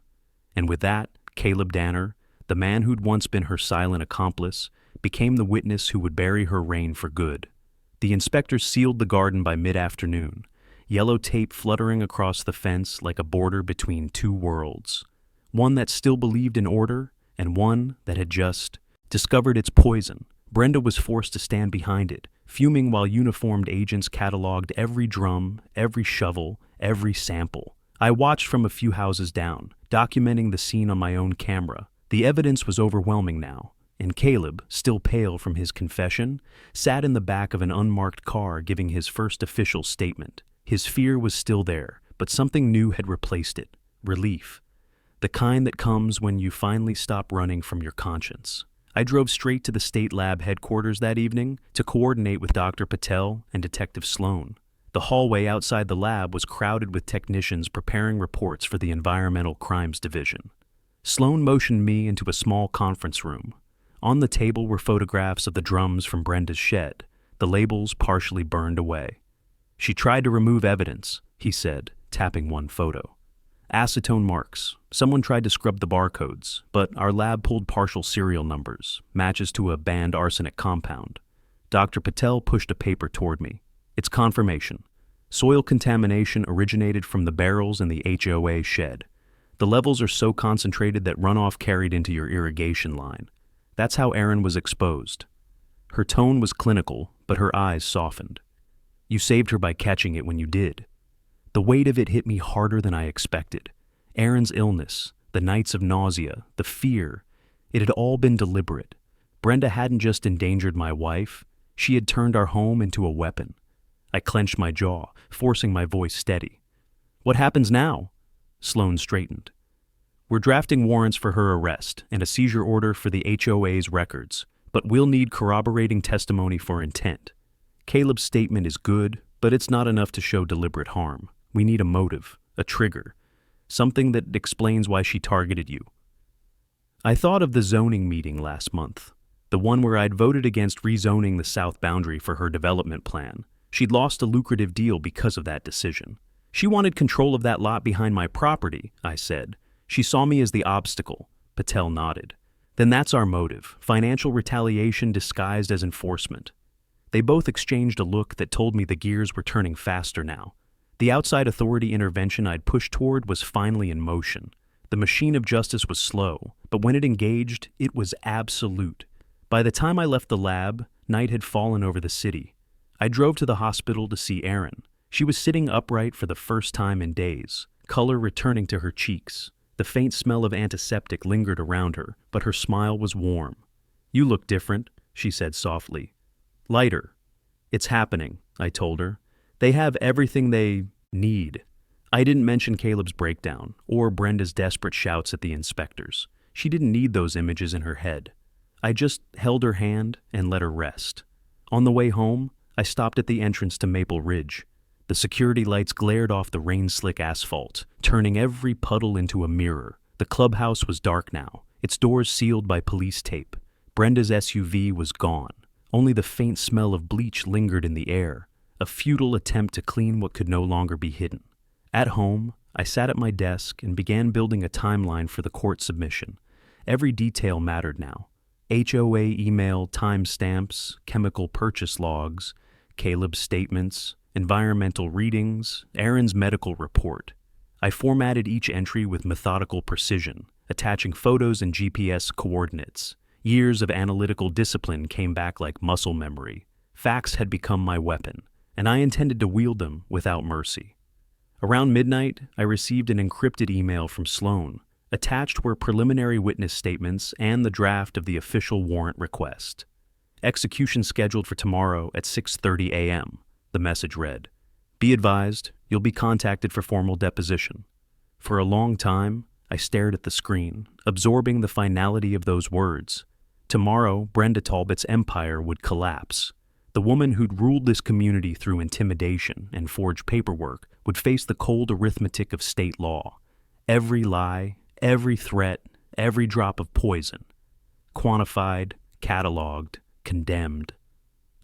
And with that, Caleb Danner, the man who'd once been her silent accomplice, became the witness who would bury her reign for good. The inspectors sealed the garden by mid-afternoon, yellow tape fluttering across the fence like a border between two worlds. One that still believed in order, and one that had just discovered its poison. Brenda was forced to stand behind it, fuming while uniformed agents cataloged every drum, every shovel, every sample. I watched from a few houses down, documenting the scene on my own camera. The evidence was overwhelming now, and Caleb, still pale from his confession, sat in the back of an unmarked car giving his first official statement. His fear was still there, but something new had replaced it: relief. The kind that comes when you finally stop running from your conscience. I drove straight to the state lab headquarters that evening to coordinate with Dr. Patel and Detective Sloan. The hallway outside the lab was crowded with technicians preparing reports for the Environmental Crimes Division. Sloan motioned me into a small conference room. On the table were photographs of the drums from Brenda's shed, the labels partially burned away. "She tried to remove evidence," he said, tapping one photo. "Acetone marks. Someone tried to scrub the barcodes, but our lab pulled partial serial numbers, matches to a banned arsenic compound." Dr. Patel pushed a paper toward me. "It's confirmation. Soil contamination originated from the barrels in the HOA shed. The levels are so concentrated that runoff carried into your irrigation line. That's how Erin was exposed." Her tone was clinical, but her eyes softened. "You saved her by catching it when you did." The weight of it hit me harder than I expected. Erin's illness, the nights of nausea, the fear, it had all been deliberate. Brenda hadn't just endangered my wife, she had turned our home into a weapon. I clenched my jaw, forcing my voice steady. "What happens now?" Sloan straightened. "We're drafting warrants for her arrest and a seizure order for the HOA's records, but we'll need corroborating testimony for intent. Caleb's statement is good, but it's not enough to show deliberate harm. We need a motive, a trigger, something that explains why she targeted you." I thought of the zoning meeting last month, the one where I'd voted against rezoning the south boundary for her development plan. She'd lost a lucrative deal because of that decision. "She wanted control of that lot behind my property," I said. "She saw me as the obstacle." Patel nodded. "Then that's our motive, financial retaliation disguised as enforcement." They both exchanged a look that told me the gears were turning faster now. The outside authority intervention I'd pushed toward was finally in motion. The machine of justice was slow, but when it engaged, it was absolute. By the time I left the lab, night had fallen over the city. I drove to the hospital to see Erin. She was sitting upright for the first time in days, color returning to her cheeks. The faint smell of antiseptic lingered around her, but her smile was warm. "You look different," she said softly. "Lighter." "It's happening," I told her. "They have everything they need." I didn't mention Caleb's breakdown, or Brenda's desperate shouts at the inspectors. She didn't need those images in her head. I just held her hand and let her rest. On the way home, I stopped at the entrance to Maple Ridge. The security lights glared off the rain-slick asphalt, turning every puddle into a mirror. The clubhouse was dark now, its doors sealed by police tape. Brenda's SUV was gone. Only the faint smell of bleach lingered in the air, a futile attempt to clean what could no longer be hidden. At home, I sat at my desk and began building a timeline for the court submission. Every detail mattered now. HOA email timestamps, chemical purchase logs, Caleb's statements, environmental readings, Erin's medical report. I formatted each entry with methodical precision, attaching photos and GPS coordinates. Years of analytical discipline came back like muscle memory. Facts had become my weapon, and I intended to wield them without mercy. Around midnight, I received an encrypted email from Sloan, Attached were preliminary witness statements and the draft of the official warrant request. Execution scheduled for tomorrow at 6:30 a.m., the message read. Be advised, you'll be contacted for formal deposition. For a long time, I stared at the screen, absorbing the finality of those words. Tomorrow, Brenda Talbot's empire would collapse. The woman who'd ruled this community through intimidation and forged paperwork would face the cold arithmetic of state law. Every lie, every threat, every drop of poison. Quantified, cataloged, condemned.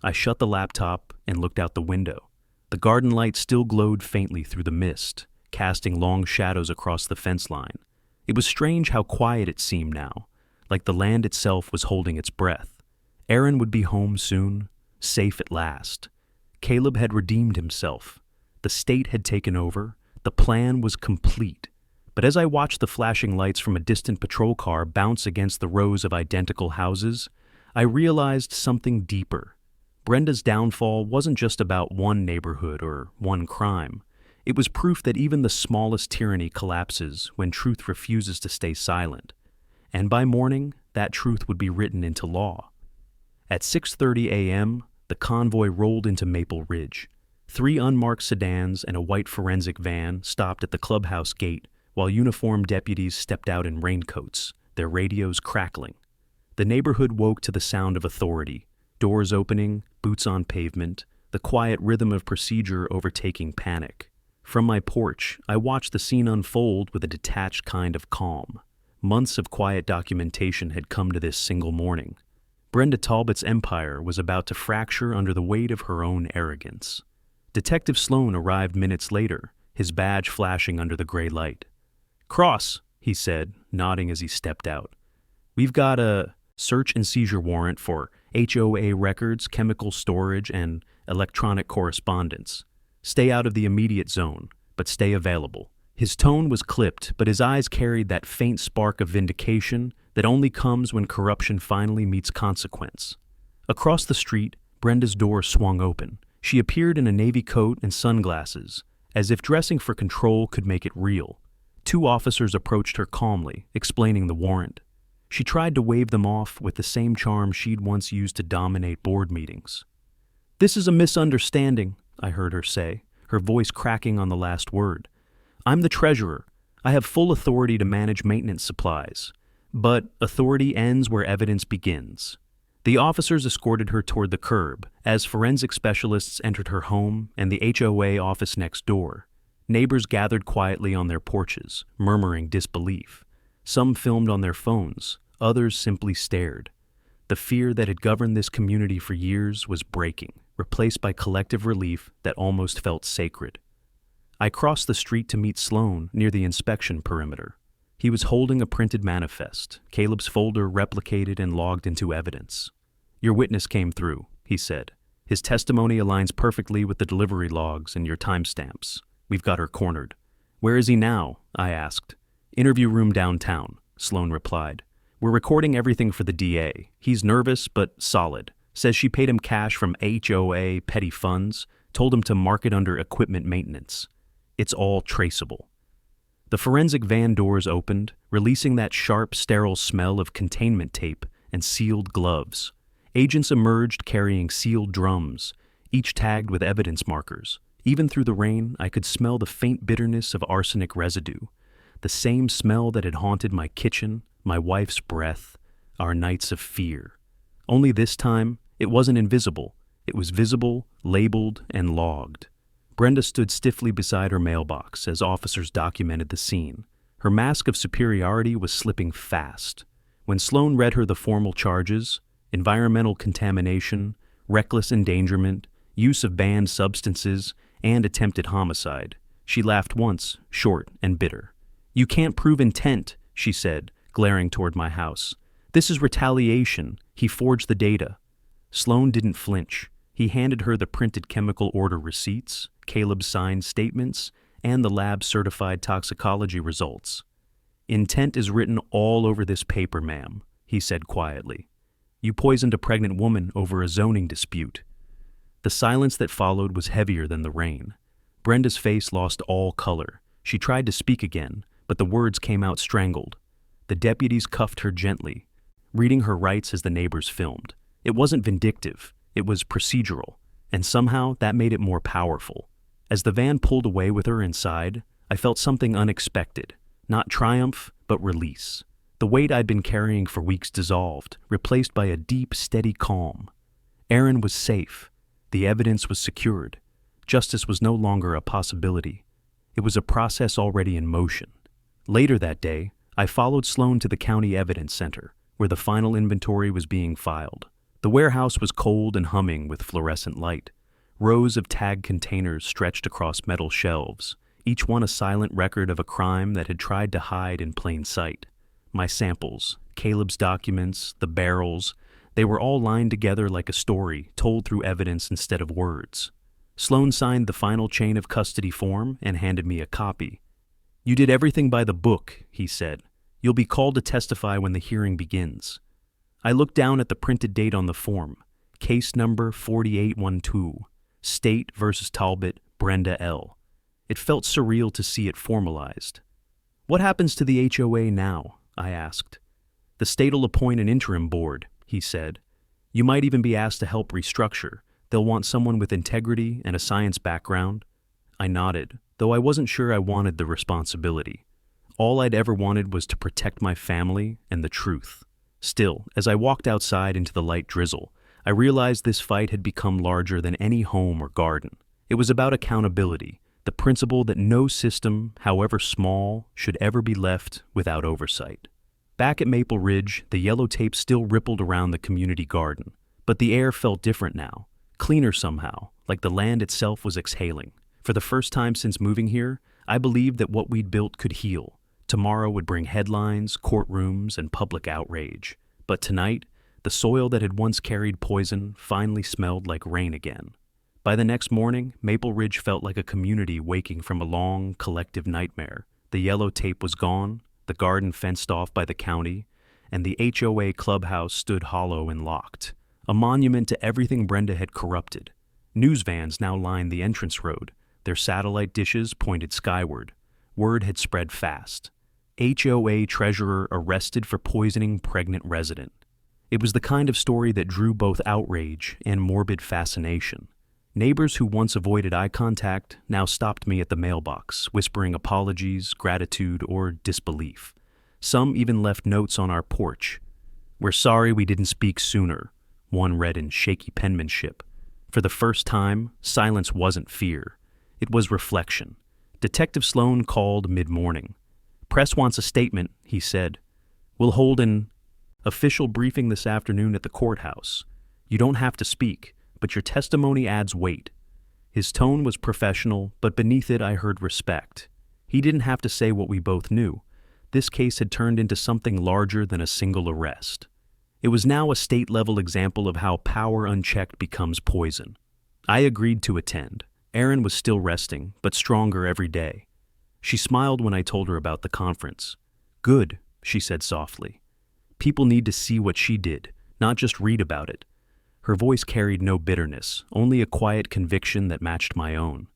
I shut the laptop and looked out the window. The garden light still glowed faintly through the mist, casting long shadows across the fence line. It was strange how quiet it seemed now, like the land itself was holding its breath. Aaron would be home soon, safe at last. Caleb had redeemed himself. The state had taken over. The plan was complete. But as I watched the flashing lights from a distant patrol car bounce against the rows of identical houses, I realized something deeper. Brenda's downfall wasn't just about one neighborhood or one crime. It was proof that even the smallest tyranny collapses when truth refuses to stay silent. And by morning, that truth would be written into law. At 6:30 a.m., the convoy rolled into Maple Ridge. 3 unmarked sedans and a white forensic van stopped at the clubhouse gate while uniformed deputies stepped out in raincoats, their radios crackling. The neighborhood woke to the sound of authority, doors opening, boots on pavement, the quiet rhythm of procedure overtaking panic. From my porch, I watched the scene unfold with a detached kind of calm. Months of quiet documentation had come to this single morning. Brenda Talbot's empire was about to fracture under the weight of her own arrogance. Detective Sloan arrived minutes later, his badge flashing under the gray light. "Cross," he said, nodding as he stepped out. "We've got a search and seizure warrant for HOA records, chemical storage, and electronic correspondence. Stay out of the immediate zone, but stay available." His tone was clipped, but his eyes carried that faint spark of vindication that only comes when corruption finally meets consequence. Across the street, Brenda's door swung open. She appeared in a navy coat and sunglasses, as if dressing for control could make it real. 2 officers approached her calmly, explaining the warrant. She tried to wave them off with the same charm she'd once used to dominate board meetings. "This is a misunderstanding," I heard her say, her voice cracking on the last word. "I'm the treasurer. I have full authority to manage maintenance supplies. But authority ends where evidence begins." The officers escorted her toward the curb as forensic specialists entered her home and the HOA office next door. Neighbors gathered quietly on their porches, murmuring disbelief. Some filmed on their phones, others simply stared. The fear that had governed this community for years was breaking, replaced by collective relief that almost felt sacred. I crossed the street to meet Sloan near the inspection perimeter. He was holding a printed manifest, Caleb's folder replicated and logged into evidence. "Your witness came through," he said. "His testimony aligns perfectly with the delivery logs and your timestamps. We've got her cornered." "Where is he now?" I asked. "Interview room downtown," Sloan replied. "We're recording everything for the DA. He's nervous but solid. Says she paid him cash from HOA petty funds, told him to mark it under equipment maintenance. It's all traceable." The forensic van doors opened, releasing that sharp, sterile smell of containment tape and sealed gloves. Agents emerged carrying sealed drums, each tagged with evidence markers. Even through the rain, I could smell the faint bitterness of arsenic residue, the same smell that had haunted my kitchen, my wife's breath, our nights of fear. Only this time, it wasn't invisible. It was visible, labeled, and logged. Brenda stood stiffly beside her mailbox as officers documented the scene. Her mask of superiority was slipping fast. When Sloan read her the formal charges, environmental contamination, reckless endangerment, use of banned substances, and attempted homicide, she laughed once, short and bitter. "You can't prove intent," she said, glaring toward my house. "This is retaliation. He forged the data." Sloan didn't flinch. He handed her the printed chemical order receipts, Caleb's signed statements, and the lab-certified toxicology results. "Intent is written all over this paper, ma'am," he said quietly. "You poisoned a pregnant woman over a zoning dispute." The silence that followed was heavier than the rain. Brenda's face lost all color. She tried to speak again, but the words came out strangled. The deputies cuffed her gently, reading her rights as the neighbors filmed. It wasn't vindictive, it was procedural, and somehow that made it more powerful. As the van pulled away with her inside, I felt something unexpected, not triumph, but release. The weight I'd been carrying for weeks dissolved, replaced by a deep, steady calm. Aaron was safe. The evidence was secured. Justice was no longer a possibility. It was a process already in motion. Later that day, I followed Sloan to the county evidence center, where the final inventory was being filed. The warehouse was cold and humming with fluorescent light. Rows of tagged containers stretched across metal shelves, each one a silent record of a crime that had tried to hide in plain sight. My samples, Caleb's documents, the barrels, they were all lined together like a story told through evidence instead of words. Sloan signed the final chain of custody form and handed me a copy. "You did everything by the book," he said. "You'll be called to testify when the hearing begins." I looked down at the printed date on the form, case number 4812, State versus Talbot, Brenda L. It felt surreal to see it formalized. "What happens to the HOA now?" I asked. "The state'll appoint an interim board," he said. "You might even be asked to help restructure. They'll want someone with integrity and a science background." I nodded, though I wasn't sure I wanted the responsibility. All I'd ever wanted was to protect my family and the truth. Still, as I walked outside into the light drizzle, I realized this fight had become larger than any home or garden. It was about accountability, the principle that no system, however small, should ever be left without oversight. Back at Maple Ridge, the yellow tape still rippled around the community garden, but the air felt different now, cleaner somehow, like the land itself was exhaling. For the first time since moving here, I believed that what we'd built could heal. Tomorrow would bring headlines, courtrooms, and public outrage. But tonight, the soil that had once carried poison finally smelled like rain again. By the next morning, Maple Ridge felt like a community waking from a long, collective nightmare. The yellow tape was gone, the garden fenced off by the county, and the HOA clubhouse stood hollow and locked, a monument to everything Brenda had corrupted. News vans now lined the entrance road, their satellite dishes pointed skyward. Word had spread fast. HOA treasurer arrested for poisoning pregnant resident. It was the kind of story that drew both outrage and morbid fascination. Neighbors who once avoided eye contact now stopped me at the mailbox, whispering apologies, gratitude, or disbelief. Some even left notes on our porch. "We're sorry we didn't speak sooner," one read in shaky penmanship. For the first time, silence wasn't fear. It was reflection. Detective Sloan called mid-morning. "Press wants a statement," he said. "We'll hold an official briefing this afternoon at the courthouse. You don't have to speak, but your testimony adds weight." His tone was professional, but beneath it I heard respect. He didn't have to say what we both knew. This case had turned into something larger than a single arrest. It was now a state-level example of how power unchecked becomes poison. I agreed to attend. Erin was still resting, but stronger every day. She smiled when I told her about the conference. "Good," she said softly. "People need to see what she did, not just read about it." Her voice carried no bitterness, only a quiet conviction that matched my own.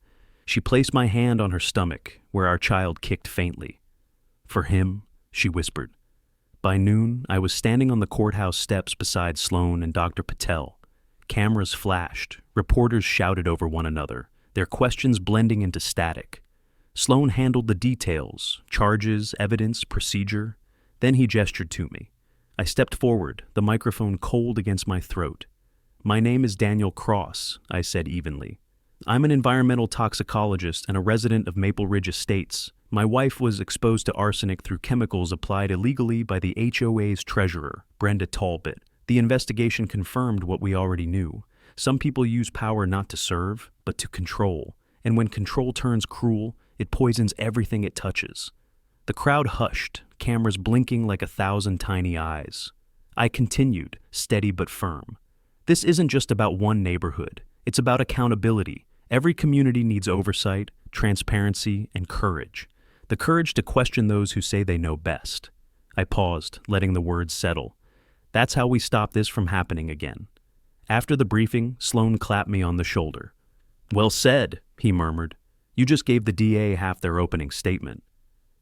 She placed my hand on her stomach, where our child kicked faintly. "For him," she whispered. By noon, I was standing on the courthouse steps beside Sloan and Dr. Patel. Cameras flashed, reporters shouted over one another, their questions blending into static. Sloan handled the details, charges, evidence, procedure. Then he gestured to me. I stepped forward, the microphone cold against my throat. "My name is Daniel Cross," I said evenly. "I'm an environmental toxicologist and a resident of Maple Ridge Estates. My wife was exposed to arsenic through chemicals applied illegally by the HOA's treasurer, Brenda Talbot. The investigation confirmed what we already knew. Some people use power not to serve, but to control. And when control turns cruel, it poisons everything it touches." The crowd hushed, cameras blinking like 1,000 tiny eyes. I continued, steady but firm. "This isn't just about one neighborhood. It's about accountability. Every community needs oversight, transparency, and courage. The courage to question those who say they know best." I paused, letting the words settle. "That's how we stop this from happening again." After the briefing, Sloan clapped me on the shoulder. "Well said," he murmured. "You just gave the DA half their opening statement."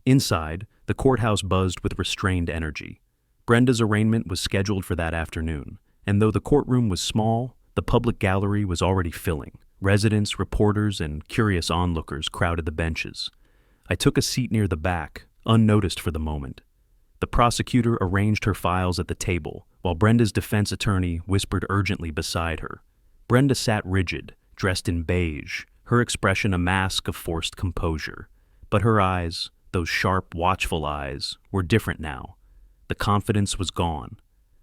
Inside, the courthouse buzzed with restrained energy. Brenda's arraignment was scheduled for that afternoon, and though the courtroom was small, the public gallery was already filling. Residents, reporters, and curious onlookers crowded the benches. I took a seat near the back, unnoticed for the moment. The prosecutor arranged her files at the table, while Brenda's defense attorney whispered urgently beside her. Brenda sat rigid, dressed in beige, her expression a mask of forced composure. But her eyes, those sharp, watchful eyes, were different now. The confidence was gone.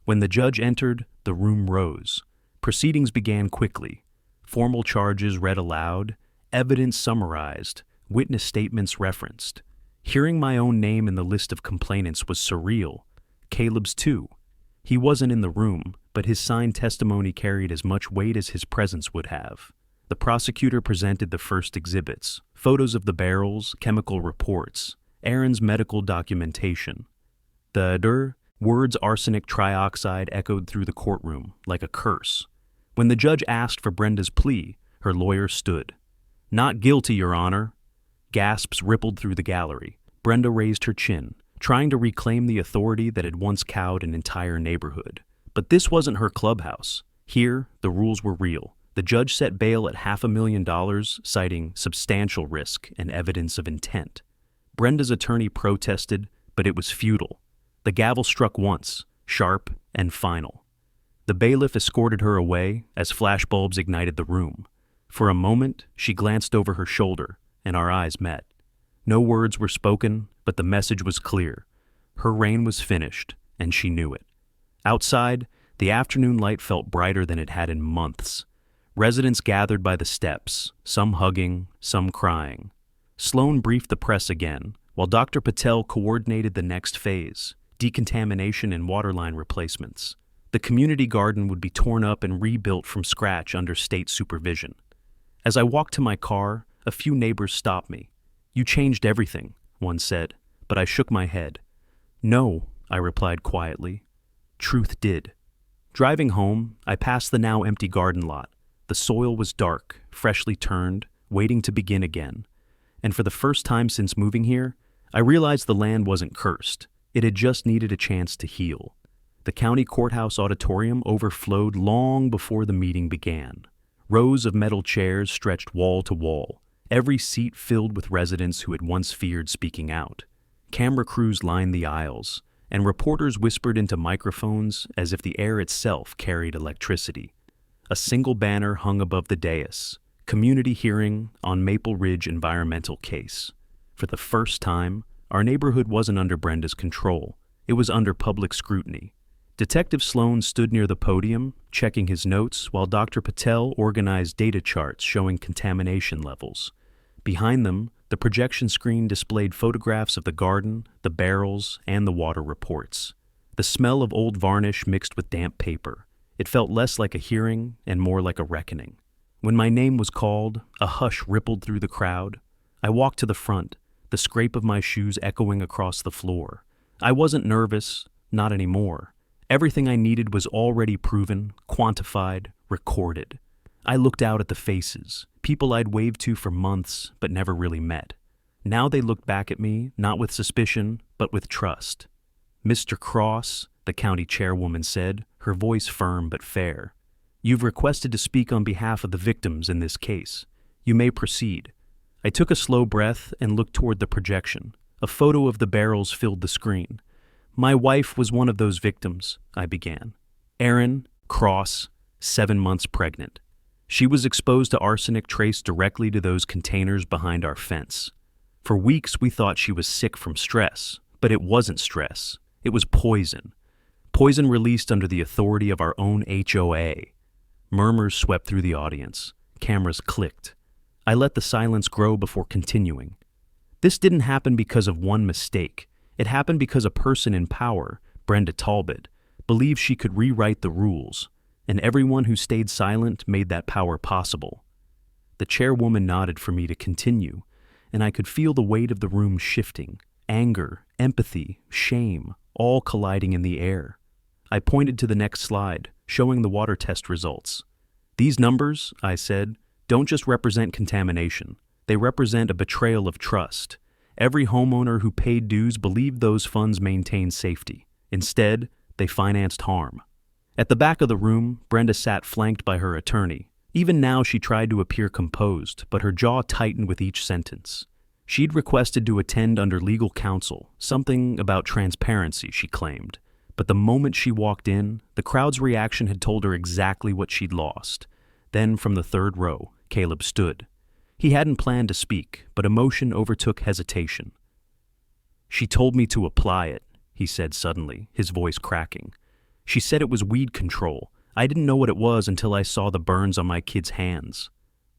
When the judge entered, the room rose. Proceedings began quickly. Formal charges read aloud, evidence summarized, witness statements referenced. Hearing my own name in the list of complainants was surreal. Caleb's too. He wasn't in the room, but his signed testimony carried as much weight as his presence would have. The prosecutor presented the first exhibits: photos of the barrels, chemical reports, Aaron's medical documentation. The words arsenic trioxide echoed through the courtroom like a curse. When the judge asked for Brenda's plea, her lawyer stood. "Not guilty, Your Honor." Gasps rippled through the gallery. Brenda raised her chin, trying to reclaim the authority that had once cowed an entire neighborhood. But this wasn't her clubhouse. Here, the rules were real. The judge set bail at $500,000, citing substantial risk and evidence of intent. Brenda's attorney protested, but it was futile. The gavel struck once, sharp and final. The bailiff escorted her away as flashbulbs ignited the room. For a moment, she glanced over her shoulder, and our eyes met. No words were spoken, but the message was clear. Her reign was finished, and she knew it. Outside, the afternoon light felt brighter than it had in months. Residents gathered by the steps, some hugging, some crying. Sloan briefed the press again, while Dr. Patel coordinated the next phase: decontamination and waterline replacements. The community garden would be torn up and rebuilt from scratch under state supervision. As I walked to my car, a few neighbors stopped me. "You changed everything," one said, but I shook my head. "No," I replied quietly. "Truth did." Driving home, I passed the now empty garden lot. The soil was dark, freshly turned, waiting to begin again. And for the first time since moving here, I realized the land wasn't cursed. It had just needed a chance to heal. The county courthouse auditorium overflowed long before the meeting began. Rows of metal chairs stretched wall to wall, every seat filled with residents who had once feared speaking out. Camera crews lined the aisles, and reporters whispered into microphones as if the air itself carried electricity. A single banner hung above the dais: Community Hearing on Maple Ridge Environmental Case. For the first time, our neighborhood wasn't under Brenda's control. It was under public scrutiny. Detective Sloan stood near the podium, checking his notes, while Dr. Patel organized data charts showing contamination levels. Behind them, the projection screen displayed photographs of the garden, the barrels, and the water reports. The smell of old varnish mixed with damp paper. It felt less like a hearing and more like a reckoning. When my name was called, a hush rippled through the crowd. I walked to the front, the scrape of my shoes echoing across the floor. I wasn't nervous, not anymore. Everything I needed was already proven, quantified, recorded. I looked out at the faces, people I'd waved to for months but never really met. Now they looked back at me, not with suspicion, but with trust. "Mr. Cross," the county chairwoman said, her voice firm but fair, "you've requested to speak on behalf of the victims in this case. You may proceed." I took a slow breath and looked toward the projection. A photo of the barrels filled the screen. "My wife was one of those victims," I began. "Erin Cross, 7 months pregnant. She was exposed to arsenic traced directly to those containers behind our fence. For weeks we thought she was sick from stress, but it wasn't stress. It was poison. Poison released under the authority of our own HOA. Murmurs swept through the audience. Cameras clicked. I let the silence grow before continuing. This didn't happen because of one mistake. It happened because a person in power, Brenda Talbot, believed she could rewrite the rules, and everyone who stayed silent made that power possible. The chairwoman nodded for me to continue, and I could feel the weight of the room shifting, anger, empathy, shame, all colliding in the air. I pointed to the next slide, showing the water test results. "These numbers," I said, "don't just represent contamination. They represent a betrayal of trust. Every homeowner who paid dues believed those funds maintained safety. Instead, they financed harm. At the back of the room, Brenda sat flanked by her attorney. Even now she tried to appear composed, but her jaw tightened with each sentence. She'd requested to attend under legal counsel, something about transparency, she claimed. But the moment she walked in, the crowd's reaction had told her exactly what she'd lost. Then, from the third row, Caleb stood. He hadn't planned to speak, but emotion overtook hesitation. "She told me to apply it," he said suddenly, his voice cracking. "She said it was weed control. I didn't know what it was until I saw the burns on my kid's hands."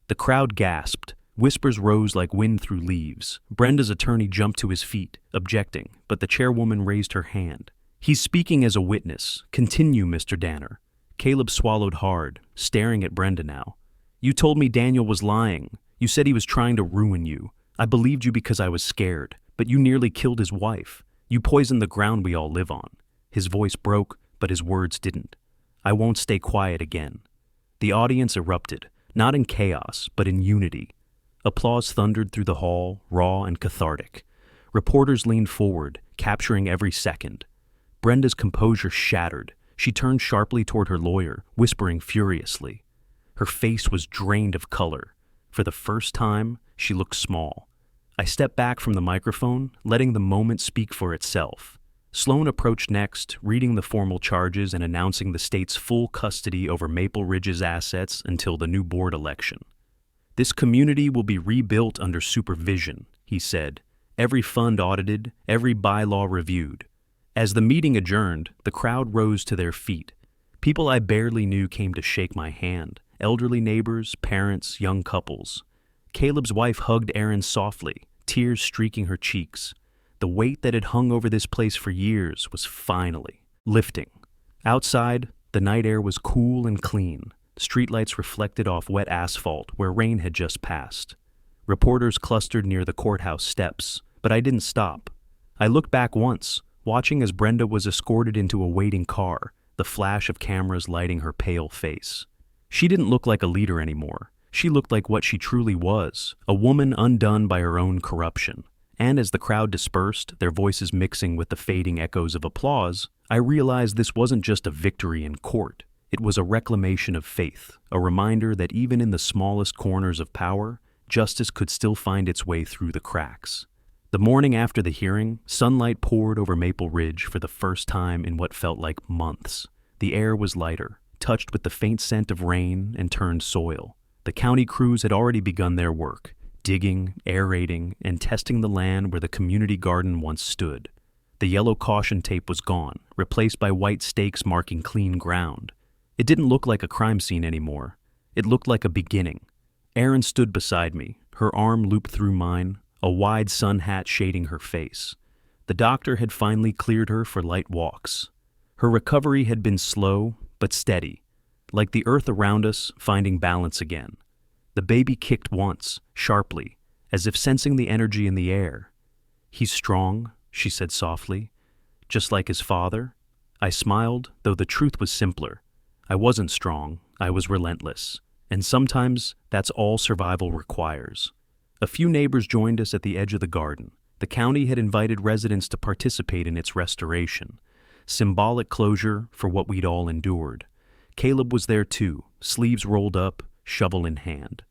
The crowd gasped. Whispers rose like wind through leaves. Brenda's attorney jumped to his feet, objecting, but the chairwoman raised her hand. "He's speaking as a witness. Continue, Mr. Danner." Caleb swallowed hard, staring at Brenda now. "You told me Daniel was lying. You said he was trying to ruin you. I believed you because I was scared, but you nearly killed his wife. You poisoned the ground we all live on." His voice broke, but his words didn't. "I won't stay quiet again." The audience erupted, not in chaos, but in unity. Applause thundered through the hall, raw and cathartic. Reporters leaned forward, capturing every second. Brenda's composure shattered. She turned sharply toward her lawyer, whispering furiously. Her face was drained of color. For the first time, she looked small. I stepped back from the microphone, letting the moment speak for itself. Sloan approached next, reading the formal charges and announcing the state's full custody over Maple Ridge's assets until the new board election. "This community will be rebuilt under supervision," he said. "Every fund audited, every bylaw reviewed." As the meeting adjourned, the crowd rose to their feet. People I barely knew came to shake my hand. Elderly neighbors, parents, young couples. Caleb's wife hugged Aaron softly, tears streaking her cheeks. The weight that had hung over this place for years was finally lifting. Outside, the night air was cool and clean. Streetlights reflected off wet asphalt where rain had just passed. Reporters clustered near the courthouse steps, but I didn't stop. I looked back once, watching as Brenda was escorted into a waiting car, the flash of cameras lighting her pale face. She didn't look like a leader anymore. She looked like what she truly was, a woman undone by her own corruption. And as the crowd dispersed, their voices mixing with the fading echoes of applause, I realized this wasn't just a victory in court. It was a reclamation of faith, a reminder that even in the smallest corners of power, justice could still find its way through the cracks. The morning after the hearing, sunlight poured over Maple Ridge for the first time in what felt like months. The air was lighter, touched with the faint scent of rain and turned soil. The county crews had already begun their work, digging, aerating, and testing the land where the community garden once stood. The yellow caution tape was gone, replaced by white stakes marking clean ground. It didn't look like a crime scene anymore. It looked like a beginning. Erin stood beside me, her arm looped through mine, a wide sun hat shading her face. The doctor had finally cleared her for light walks. Her recovery had been slow, but steady, like the earth around us finding balance again. The baby kicked once, sharply, as if sensing the energy in the air. "He's strong," she said softly, "just like his father." I smiled, though the truth was simpler. I wasn't strong, I was relentless, and sometimes that's all survival requires. A few neighbors joined us at the edge of the garden. The county had invited residents to participate in its restoration. Symbolic closure for what we'd all endured. Caleb was there too, sleeves rolled up, shovel in hand.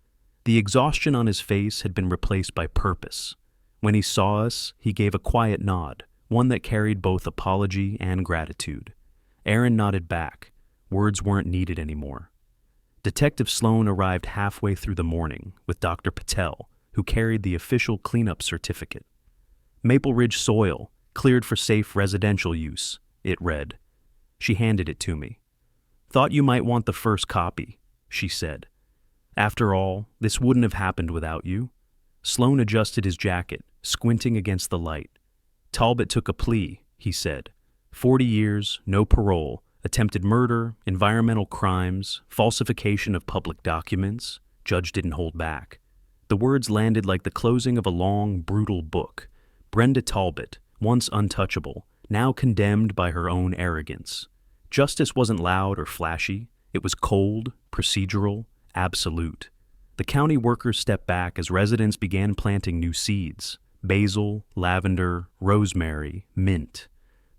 The exhaustion on his face had been replaced by purpose. When he saw us, he gave a quiet nod, one that carried both apology and gratitude. Aaron nodded back. Words weren't needed anymore. Detective Sloan arrived halfway through the morning with Dr. Patel, who carried the official cleanup certificate. "Maple Ridge soil, cleared for safe residential use," it read. She handed it to me. "Thought you might want the first copy," she said. "After all, this wouldn't have happened without you." Sloan adjusted his jacket, squinting against the light. "Talbot took a plea," he said. 40 years, no parole, attempted murder, environmental crimes, falsification of public documents. Judge didn't hold back. The words landed like the closing of a long, brutal book. Brenda Talbot, once untouchable, now condemned by her own arrogance. Justice wasn't loud or flashy. It was cold, procedural, absolute. The county workers stepped back as residents began planting new seeds. basil, lavender, rosemary, mint.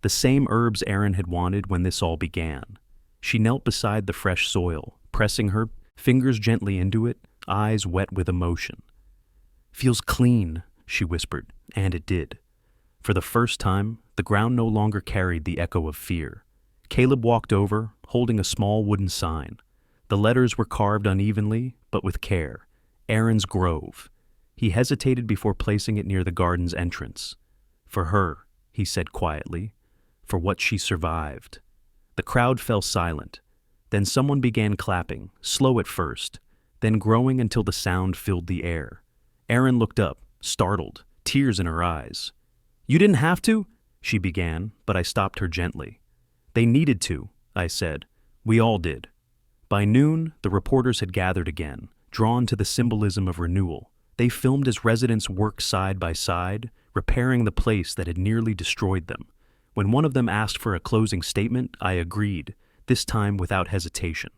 The same herbs Erin had wanted when this all began. She knelt beside the fresh soil, pressing her fingers gently into it, eyes wet with emotion. "Feels clean," she whispered, and it did. For the first time, the ground no longer carried the echo of fear. Caleb walked over, holding a small wooden sign. The letters were carved unevenly, but with care. Erin's Grove. He hesitated before placing it near the garden's entrance. "For her," he said quietly, "for what she survived." The crowd fell silent. Then someone began clapping, slow at first, then growing until the sound filled the air. Erin looked up, startled, tears in her eyes. "You didn't have to?" she began, but I stopped her gently. "They needed to," I said. "We all did." By noon, the reporters had gathered again, drawn to the symbolism of renewal. They filmed as residents worked side by side, repairing the place that had nearly destroyed them. When one of them asked for a closing statement, I agreed, this time without hesitation.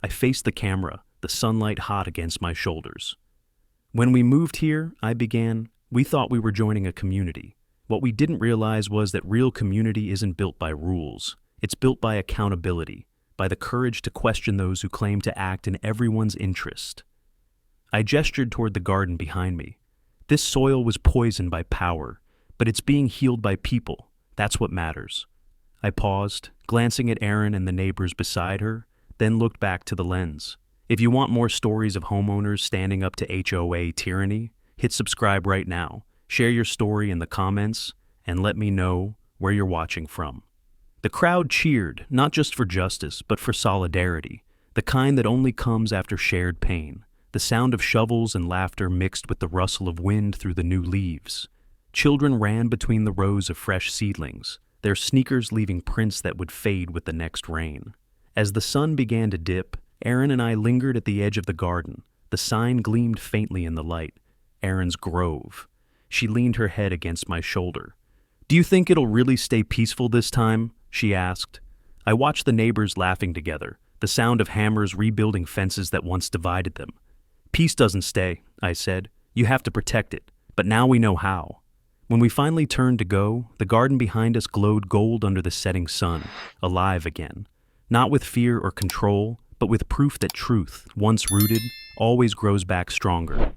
I faced the camera, the sunlight hot against my shoulders. "When we moved here," I began, "we thought we were joining a community. What we didn't realize was that real community isn't built by rules. It's built by accountability, by the courage to question those who claim to act in everyone's interest." I gestured toward the garden behind me. This soil was poisoned by power, but it's being healed by people. That's what matters. I paused, glancing at Erin and the neighbors beside her, then looked back to the lens. If you want more stories of homeowners standing up to HOA tyranny, hit subscribe right now, share your story in the comments, and let me know where you're watching from. The crowd cheered, not just for justice, but for solidarity, the kind that only comes after shared pain. The sound of shovels and laughter mixed with the rustle of wind through the new leaves. Children ran between the rows of fresh seedlings, their sneakers leaving prints that would fade with the next rain. As the sun began to dip, Erin and I lingered at the edge of the garden. The sign gleamed faintly in the light. Erin's Grove. She leaned her head against my shoulder. "Do you think it'll really stay peaceful this time?" she asked. I watched the neighbors laughing together, the sound of hammers rebuilding fences that once divided them. "Peace doesn't stay," I said. "You have to protect it. But now we know how." When we finally turned to go, the garden behind us glowed gold under the setting sun, alive again. Not with fear or control, but with proof that truth, once rooted, always grows back stronger.